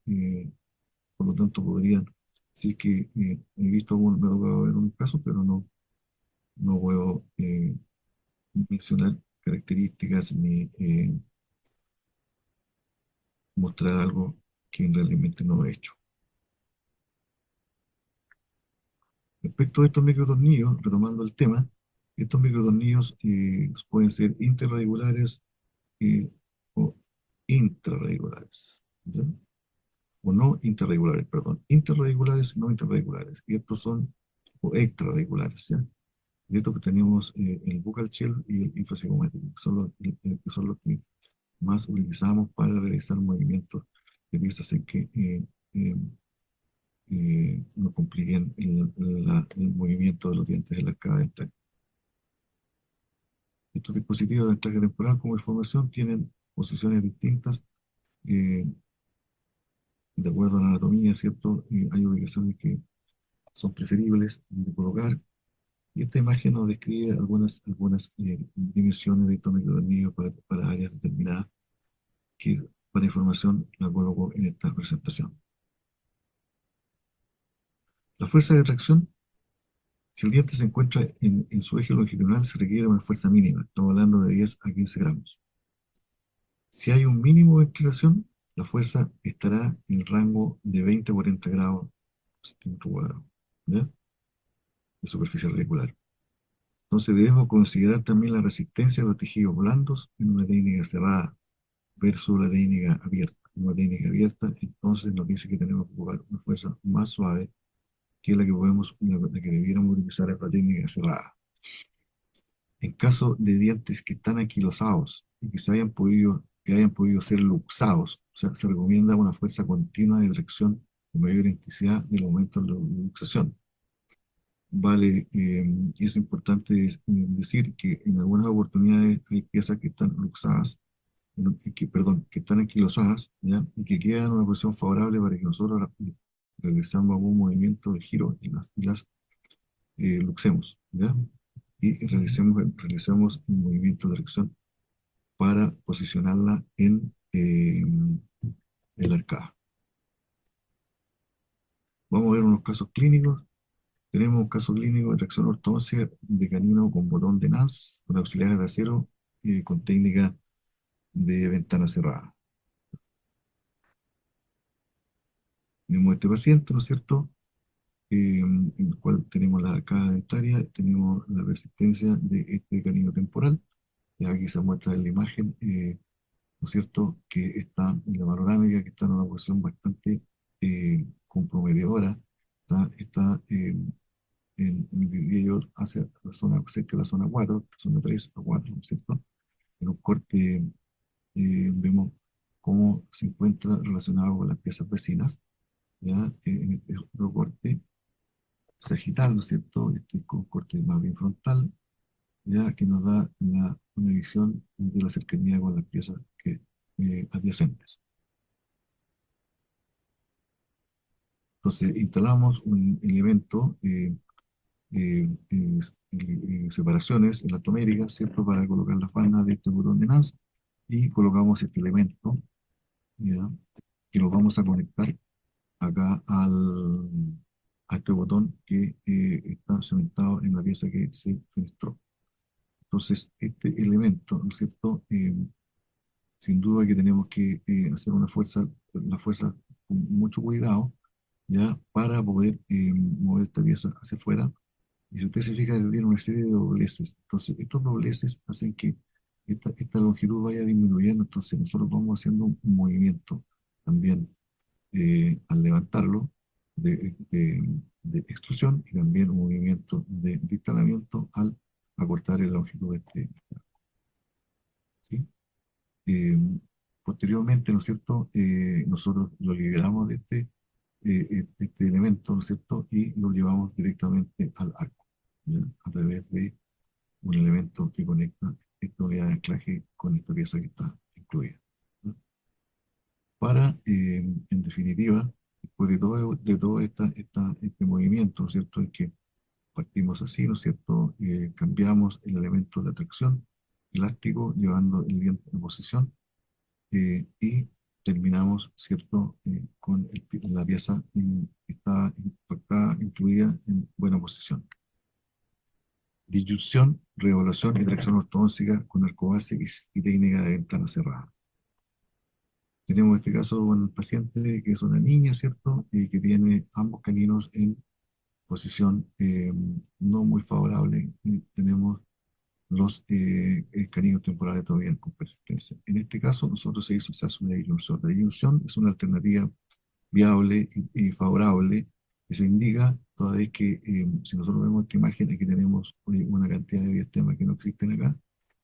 por lo tanto podría, sí que he visto, me ha tocado ver un caso, pero no puedo mencionar características ni mostrar algo que realmente no he hecho. Respecto a estos microtornillos, retomando el tema, estos microtornillos pueden ser interregulares o intrarregulares, ¿ya? O no interregulares, perdón, interregulares y no interregulares, y estos son o extrarregulares, ¿ya? De estos que tenemos el buccal shell y el infrasigomático, que son los que más utilizamos para realizar movimientos de piezas en que eh, no compliquen el movimiento de los dientes de la arcada dental. Estos dispositivos de anclaje temporal como información tienen posiciones distintas eh, de acuerdo a la anatomía, ¿cierto? Hay ubicaciones que son preferibles de colocar. Y esta imagen nos describe algunas dimensiones de estos microtornillos para áreas determinadas, que para información la coloco en esta presentación. La fuerza de tracción, si el diente se encuentra en su eje longitudinal, se requiere una fuerza mínima. Estamos hablando de 10 a 15 gramos. Si hay un mínimo de inclinación, la fuerza estará en el rango de 20 a 40 grados centímetros cuadrados, ¿ya? De superficie radicular. Entonces debemos considerar también la resistencia de los tejidos blandos en una técnica cerrada versus la técnica abierta. En una técnica abierta, entonces nos dice que tenemos que ocupar una fuerza más suave que la que debiéramos utilizar en la técnica cerrada. En caso de dientes que están anquilosados y que hayan podido ser luxados, o sea, se recomienda una fuerza continua de tracción con mayor intensidad del aumento de la luxación. Vale, es importante decir que en algunas oportunidades hay piezas que están luxadas, que están anquilosadas, ¿ya? Y que quedan en una posición favorable para que nosotros realizamos algún movimiento de giro y las luxemos, ¿ya? Y realicemos un movimiento de tracción para posicionarla en el arcada. Vamos a ver unos casos clínicos. Tenemos un caso clínico de tracción ortodoncia de canino con botón de Nance, con auxiliares de acero, con técnica de ventana cerrada. Tenemos este paciente, ¿no es cierto? En el cual tenemos la arcada dentaria, tenemos la resistencia de este canino temporal. Y aquí se muestra en la imagen, ¿no es cierto?, que está en la panorámica, que está en una posición bastante comprometedora. Diría yo, hacia la zona, cerca de la zona 4, zona 3 a 4, ¿no es cierto? En un corte vemos cómo se encuentra relacionado con las piezas vecinas, ¿ya? En este otro corte sagital, ¿no es cierto? Este con corte más bien frontal, ya que nos da una visión de la cercanía con las piezas adyacentes. Entonces, instalamos un elemento, separaciones elatoméricas, ¿cierto? Para colocar las bandas de este botón de Nance y colocamos este elemento, ¿ya? Que lo vamos a conectar acá a este botón que está cementado en la pieza que se fenestró. Entonces, este elemento, ¿no es cierto? Sin duda que tenemos que hacer la fuerza con mucho cuidado, ¿ya? Para poder mover esta pieza hacia afuera. Y si usted se fija, tiene una serie de dobleces. Entonces, estos dobleces hacen que esta longitud vaya disminuyendo. Entonces, nosotros vamos haciendo un movimiento también al levantarlo de extrusión y también un movimiento de instalamiento al acortar la longitud de ¿sí? Eh, Posteriormente, ¿no es cierto? Nosotros lo liberamos de este elemento, ¿no es cierto? Y lo llevamos directamente al arco. ¿ya? A través de un elemento que conecta esta unidad de anclaje con esta pieza que está incluida, ¿no? Para, en definitiva, después de todo este movimiento, ¿no es cierto?, en que partimos así, ¿no es cierto?, cambiamos el elemento de atracción elástico, llevando el diente en posición, y terminamos, ¿cierto?, con la pieza que está impactada, incluida en buena posición. Disyunción, revaluación y tracción ortodóntica con arco base y técnica de ventana cerrada. Tenemos este caso con el paciente que es una niña, ¿cierto? Y que tiene ambos caninos en posición no muy favorable. Y tenemos los caninos temporales todavía con persistencia. En este caso, nosotros se hace una disyunción. La disyunción es una alternativa viable y favorable que se indica toda vez que si nosotros vemos esta imagen, aquí tenemos una cantidad de diastemas que no existen acá,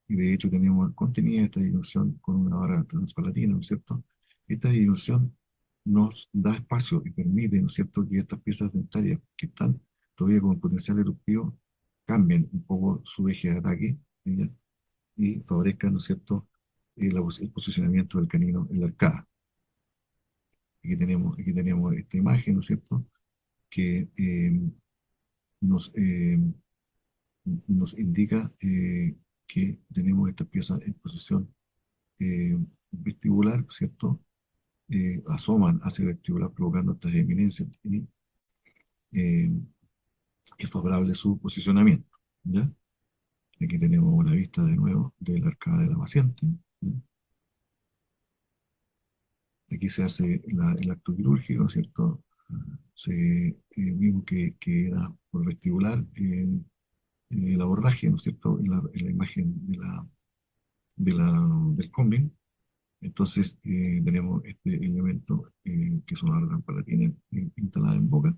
y de hecho tenemos contenida esta disyunción con una barra transpalatina, ¿no es cierto? Esta disyunción nos da espacio y permite, ¿no es cierto?, que estas piezas dentarias que están todavía con potencial eruptivo cambien un poco su eje de ataque, ¿ya? Y favorezcan, ¿no es cierto?, el posicionamiento del canino en la arcada. Aquí tenemos esta imagen, ¿no es cierto?, que nos, nos indica que tenemos esta pieza en posición vestibular, ¿cierto? Asoman hacia el vestibular provocando estas eminencias y eh, es favorable su posicionamiento, ¿ya? Aquí tenemos una vista de nuevo de la arcada de la paciente, ¿ya? Aquí se hace el acto quirúrgico, ¿no es cierto? Vimos que era por vestibular el abordaje, ¿no es cierto? En la imagen del combing. Entonces tenemos este elemento que es una barra palatina instalada en boca.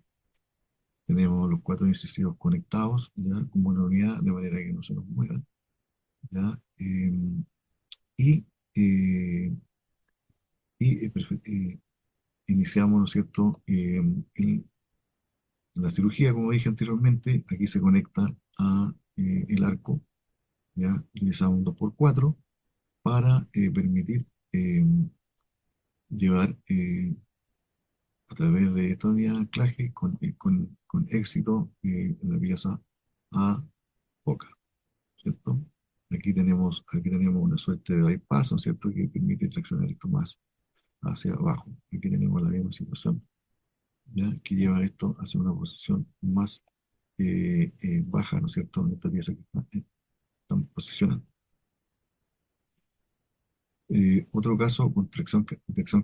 Tenemos los 4 incisivos conectados ya como una unidad de manera que no se nos muevan, ¿ya? Y, eh, iniciamos, ¿no es cierto?, la cirugía, como dije anteriormente. Aquí se conecta a el arco, ¿ya? Utilizamos un 2x4 para permitir llevar a través de esta unidad de anclaje con éxito la pieza a boca, ¿cierto? Aquí tenemos una suerte de bypass, ¿no es cierto?, que permite traccionar esto más hacia abajo. Aquí tenemos la misma situación, ¿ya?, que lleva esto hacia una posición más baja, ¿no es cierto?, en esta pieza que están posicionando. Otro caso con tracción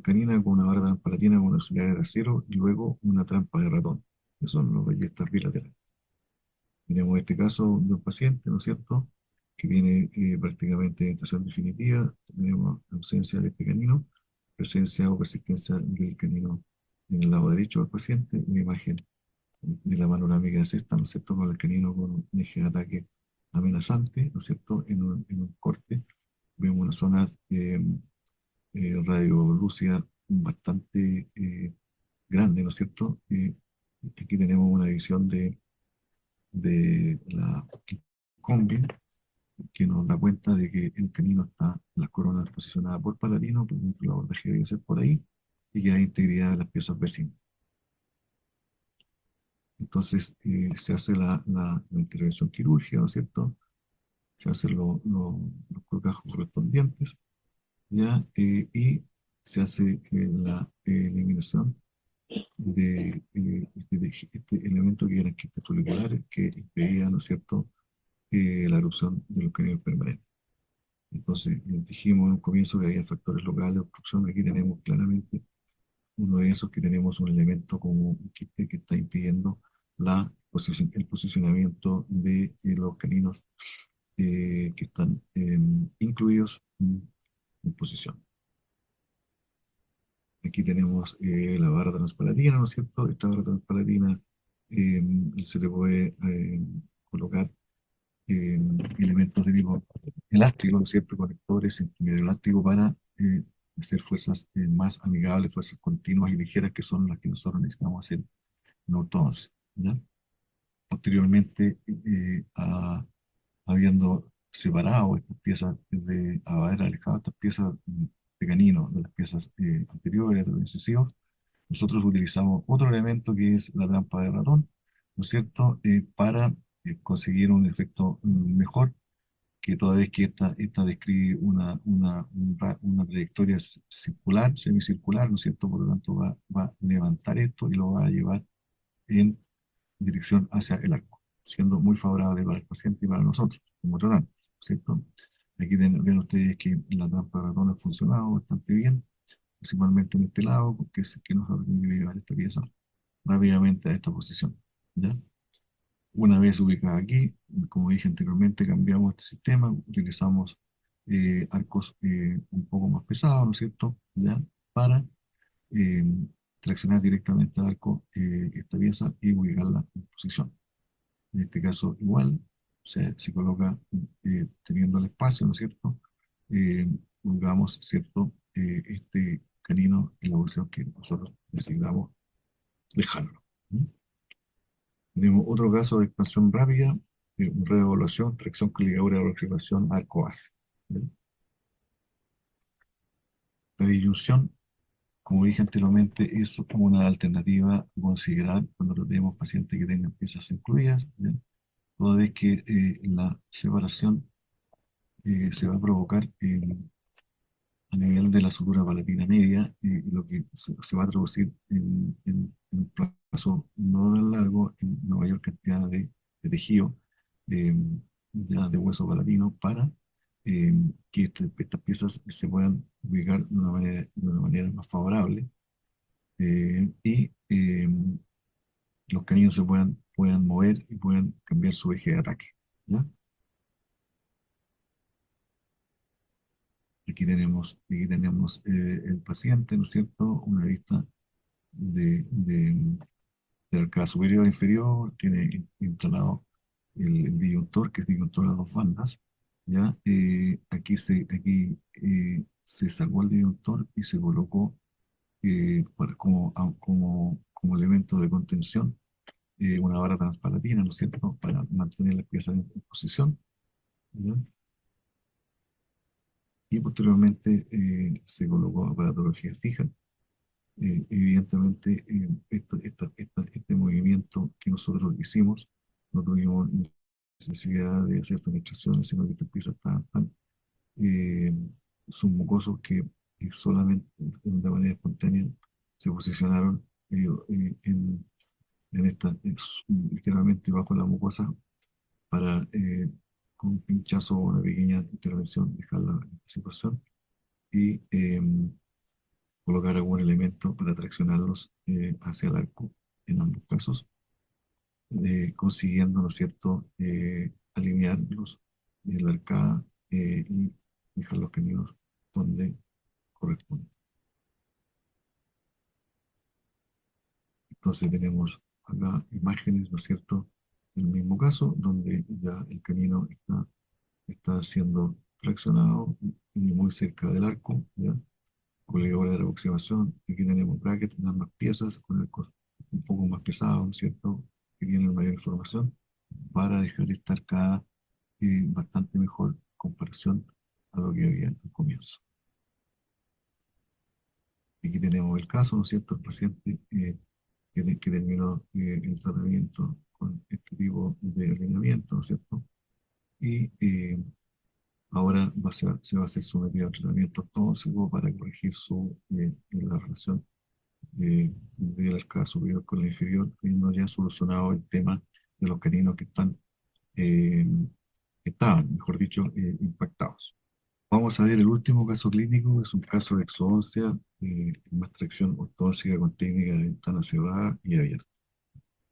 canina con una barra palatina con auxiliar de acero y luego una trampa de ratón, que son los ballestas bilaterales. Tenemos este caso de un paciente, ¿no es cierto?, que viene prácticamente en estación definitiva. Tenemos ausencia de este canino, presencia o persistencia del canino en el lado derecho del paciente, una imagen de la panorámica de cesta, ¿no es cierto?, con el canino con un eje de ataque amenazante, ¿no es cierto?, en un corte. Vemos una zona radiolúcida bastante grande, ¿no es cierto? Aquí tenemos una visión de la combi que nos da cuenta de que el canino está en las coronas posicionadas por palatino, por ejemplo, el abordaje debe ser por ahí, y que hay integridad de las piezas vecinas. Entonces se hace la intervención quirúrgica, ¿no es cierto? Se hacen los colgajos correspondientes, ¿ya? Y se hace la eliminación de este elemento que eran quistes foliculares que impedía, ¿no es cierto?, la erupción de los caninos permanentes. Entonces, dijimos en un comienzo que había factores locales de obstrucción. Aquí tenemos claramente uno de esos, que tenemos un elemento como un quiste que está impidiendo el posicionamiento de los caninos que están incluidos en posición. Aquí tenemos la barra transpalatina, ¿no es cierto? Esta barra transpalatina se le puede colocar elementos de tipo elástico, ¿no es cierto? Conectores en medio elástico para hacer fuerzas más amigables, fuerzas continuas y ligeras, que son las que nosotros necesitamos hacer en ortodoncia, ¿ya? posteriormente, habiendo separado estas piezas, haber alejado estas piezas de canino de las piezas anteriores, de los incisivos, nosotros utilizamos otro elemento que es la trampa de ratón, ¿no es cierto?, para conseguir un efecto mejor, que toda vez que esta describe una trayectoria circular, semicircular, ¿no es cierto?, por lo tanto va a levantar esto y lo va a llevar en dirección hacia el arco, siendo muy favorable para el paciente y para nosotros, como tratantes, ¿cierto? Aquí ven ustedes que la trampa de ratón ha funcionado bastante bien, principalmente en este lado, porque es que nos ha permitido llevar esta pieza rápidamente a esta posición, ¿ya? Una vez ubicada aquí, como dije anteriormente, cambiamos este sistema, utilizamos arcos un poco más pesados, ¿no es cierto?, ¿ya? Para eh, traccionar directamente al arco esta pieza y ubicarla en posición. En este caso, igual, se coloca teniendo el espacio, ¿no es cierto? Ubicamos, ¿cierto?, este canino en la posición que nosotros decidamos dejarlo. ¿Mm? Tenemos otro caso de expansión rápida, reevaluación, tracción con ligadura de aproximación, arco base. ¿Ya? La disyunción, como dije anteriormente, es como una alternativa a considerar cuando tenemos pacientes que tengan piezas incluidas, ¿ya? Toda vez que la separación se va a provocar a nivel de la sutura palatina media, lo que se va a traducir en un plazo no tan largo, en una mayor cantidad de tejido, eh, ya de hueso palatino, para que estas piezas se puedan ubicar de una manera más favorable y los caninos puedan mover y puedan cambiar su eje de ataque. ¿Ya? Aquí tenemos el paciente, ¿no es cierto? Una vista de arcada superior e inferior, tiene instalado el disyuntor, que es disyuntor a dos bandas, ¿ya? Aquí se sacó el disyuntor y se colocó como elemento de contención una vara transpalatina, ¿no es cierto?, para mantener la pieza en posición, ¿ya? Y posteriormente se colocó aparatología fija. Evidentemente, este movimiento que nosotros hicimos, no tuvimos necesidad de hacer penetraciones, sino que estas piezas estaban tan eh, submucosos que solamente de manera espontánea se posicionaron literalmente bajo la mucosa para con un pinchazo o una pequeña intervención dejarla en esta situación y colocar algún elemento para traccionarlos hacia el arco en ambos casos, consiguiendo, ¿no es cierto?, alinearlos en la arcada y dejar los caninos donde corresponde. Entonces tenemos acá imágenes, ¿no es cierto?, del mismo caso, donde ya el canino está siendo traccionado y muy cerca del arco, ¿ya? Con la hora de la aproximación. Aquí tenemos brackets, ambas piezas, con arcos un poco más pesados, ¿no es cierto?, que tienen mayor información, para dejar esta arcada bastante mejor en comparación a lo que había al comienzo. Aquí tenemos el caso, ¿no es cierto?, el paciente que terminó el tratamiento con este tipo de alineamiento, ¿no es cierto? Y ahora se va a hacer sometido a tratamiento tóxico para corregir la relación del arcada superior con la inferior, teniendo ya solucionado el tema de los caninos eh, que estaban, mejor dicho, impactados. Vamos a ver el último caso clínico, es un caso de exodoncia, más tracción ortodóntica con técnica de ventana cerrada y abierta.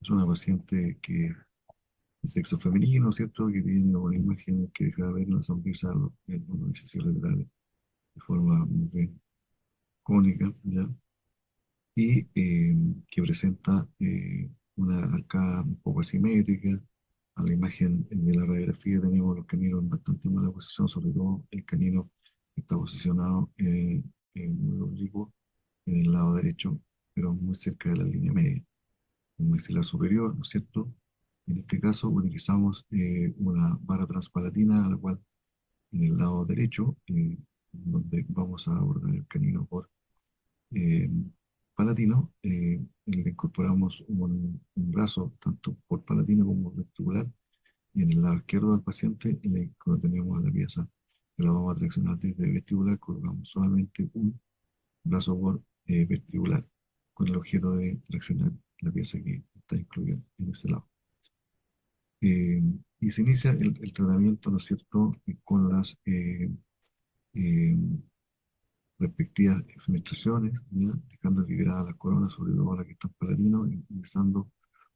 Es una paciente que es sexo femenino, ¿cierto?, que tiene una imagen que deja ver una sonrisa en los orificios laterales de forma muy bien cónica, ¿ya? Y que presenta una arcada un poco asimétrica. A la imagen de la radiografía tenemos los caninos en bastante mala posición, sobre todo el canino que está posicionado en el oblicuo, en el lado derecho, pero muy cerca de la línea media. El maxilar superior, ¿no es cierto?, En este caso utilizamos una barra transpalatina, a la cual en el lado derecho, donde vamos a abordar el canino por eh, palatino, le incorporamos un brazo tanto por palatino como vestibular, y en el lado izquierdo del paciente, cuando tenemos la pieza que la vamos a traccionar desde vestibular, colocamos solamente un brazo por vestibular, con el objeto de traccionar la pieza que está incluida en ese lado. Y se inicia el tratamiento, ¿no es cierto?, con las eh, respectivas fenestraciones, ¿ya? Dejando liberadas las coronas, sobre todo la que está en palatino, y utilizando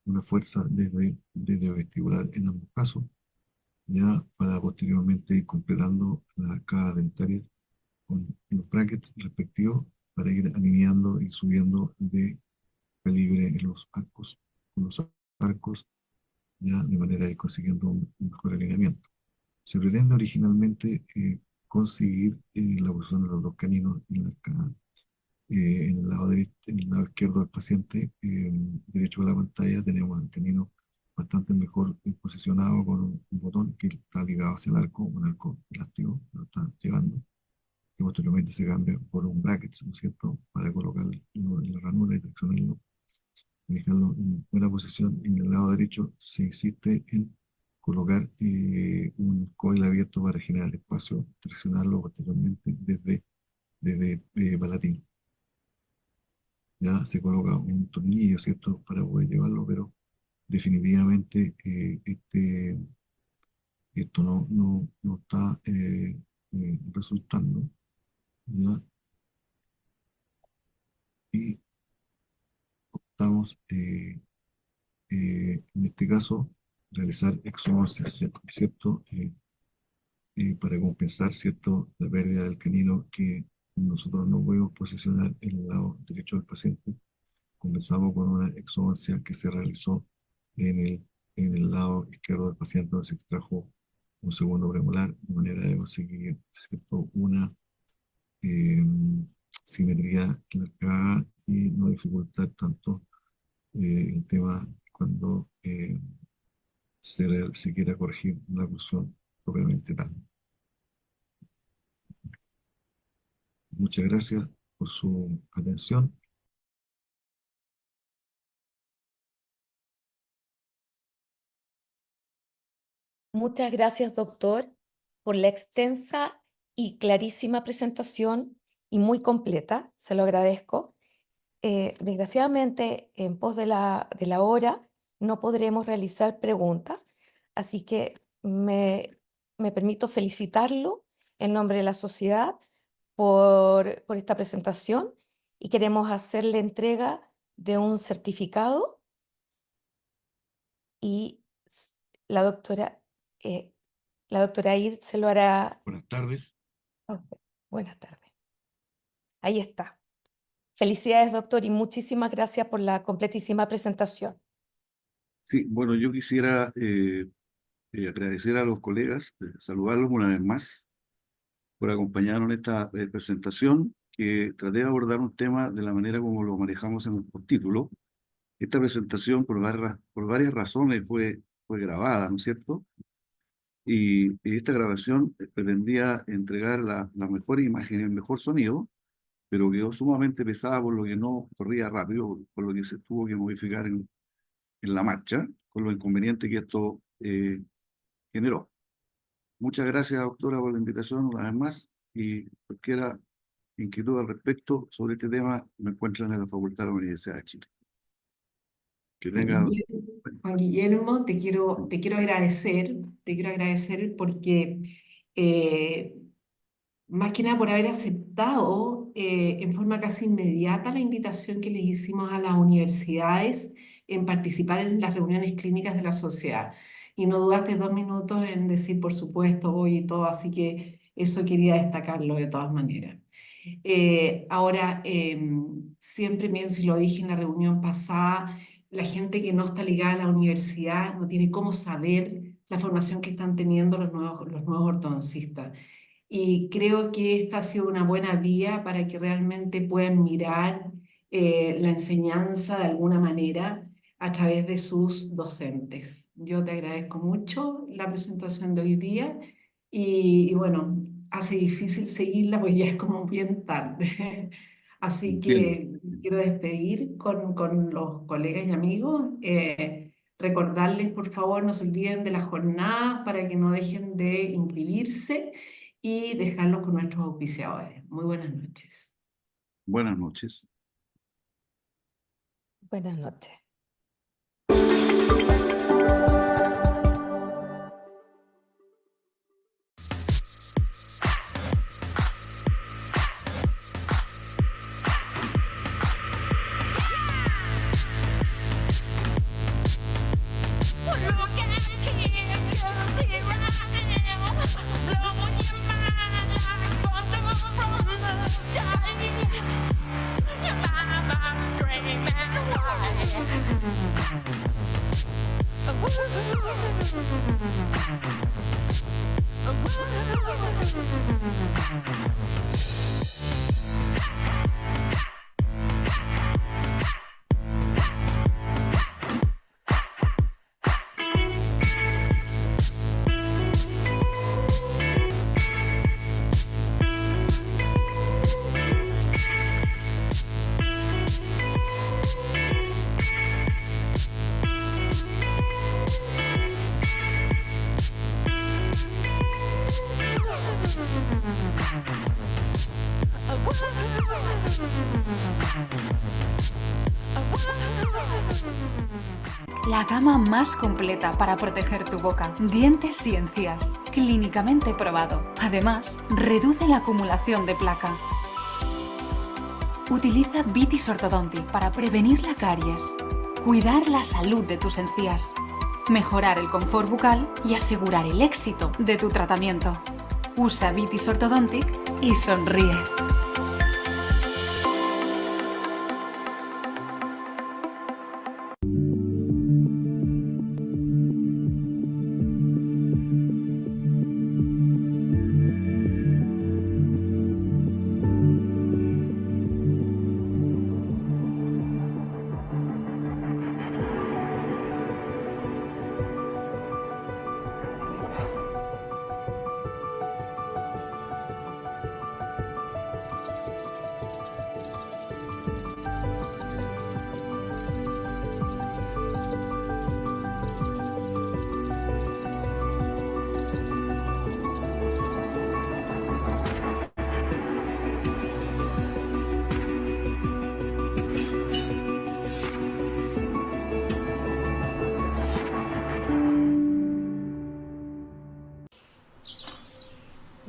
una fuerza desde vestibular en ambos casos, ya para posteriormente ir completando las arcadas dentarias con los brackets respectivos para ir alineando y subiendo de calibre en los arcos, con los arcos, ya de manera de ir consiguiendo un mejor alineamiento. Se pretende originalmente conseguir la posición de los dos caninos en la arcada, en el lado derecho, en el lado izquierdo del paciente, derecho de la pantalla, tenemos el canino bastante mejor posicionado con un botón que está ligado hacia el arco, un arco elástico que lo está llevando, que posteriormente se cambia por un bracket, ¿no es cierto?, para colocarlo en la ranura y traccionarlo y dejarlo en buena posición. En el lado derecho se insiste en colocar un coil abierto para generar espacio, traccionarlo posteriormente desde palatino. Ya se coloca un tornillo, ¿cierto?, para poder llevarlo, pero definitivamente esto no está resultando, ¿ya? Y estamos, en este caso, realizar exhumaciones, ¿cierto? Para compensar, ¿cierto?, la pérdida del canino que nosotros no podemos posicionar en el lado derecho del paciente. Comenzamos con una exodoncia que se realizó en el lado izquierdo del paciente, donde se extrajo un segundo premolar, de manera de conseguir, ¿cierto?, una eh, simetría en la arcada y no dificultar tanto el tema cuando se quiera corregir una oclusión propiamente tal. Muchas gracias por su atención. Muchas gracias, doctor, por la extensa y clarísima presentación y muy completa. Se lo agradezco. Desgraciadamente, en pos de la hora, no podremos realizar preguntas, así que me permito felicitarlo en nombre de la sociedad por esta presentación y queremos hacerle entrega de un certificado y la doctora, la doctora Aid se lo hará. Buenas tardes. Ok, buenas tardes. Ahí está. Felicidades, doctor, y muchísimas gracias por la completísima presentación. Sí, bueno, yo quisiera agradecer a los colegas, saludarlos una vez más por acompañarnos en esta presentación, que traté de abordar un tema de la manera como lo manejamos en el título. Esta presentación, por varias razones, fue grabada, ¿no es cierto? Y esta grabación pretendía entregar la mejor imagen y el mejor sonido, pero quedó sumamente pesada, por lo que no corría rápido, por lo que se tuvo que modificar en la marcha, con lo inconveniente que esto generó. Muchas gracias, doctora, por la invitación una vez más, y cualquier inquietud al respecto sobre este tema me encuentran en la Facultad de la Universidad de Chile. Que tenga... Juan Guillermo, te quiero agradecer porque más que nada por haber aceptado en forma casi inmediata la invitación que les hicimos a las universidades en participar en las reuniones clínicas de la sociedad. Y no dudaste 2 minutos en decir, por supuesto, voy y todo, así que eso quería destacarlo de todas maneras. Ahora, siempre pienso, y lo dije en la reunión pasada, la gente que no está ligada a la universidad no tiene cómo saber la formación que están teniendo los nuevos ortodoncistas. Y creo que esta ha sido una buena vía para que realmente puedan mirar la enseñanza de alguna manera a través de sus docentes. Yo te agradezco mucho la presentación de hoy día y bueno, hace difícil seguirla porque ya es como bien tarde. Así Entiendo. que quiero despedir con los colegas y amigos. Recordarles, por favor, no se olviden de las jornadas para que no dejen de inscribirse y dejarlos con nuestros auspiciadores. Muy buenas noches. Buenas noches. Buenas noches. La gama más completa para proteger tu boca, dientes y encías. Clínicamente probado. Además, reduce la acumulación de placa. Utiliza Vitis Orthodontic para prevenir la caries, cuidar la salud de tus encías, mejorar el confort bucal y asegurar el éxito de tu tratamiento. Usa Vitis Orthodontic y sonríe.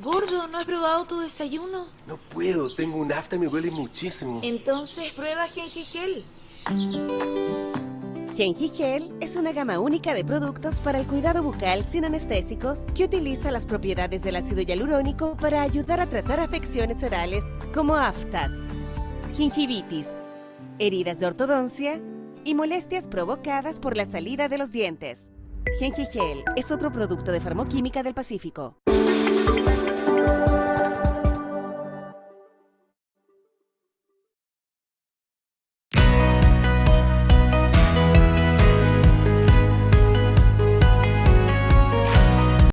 Gordo, ¿no has probado tu desayuno? No puedo, tengo un afta y me huele muchísimo. Entonces prueba Gengigel. Gengigel es una gama única de productos para el cuidado bucal sin anestésicos que utiliza las propiedades del ácido hialurónico para ayudar a tratar afecciones orales como aftas, gingivitis, heridas de ortodoncia y molestias provocadas por la salida de los dientes. Gengigel es otro producto de Farmoquímica del Pacífico.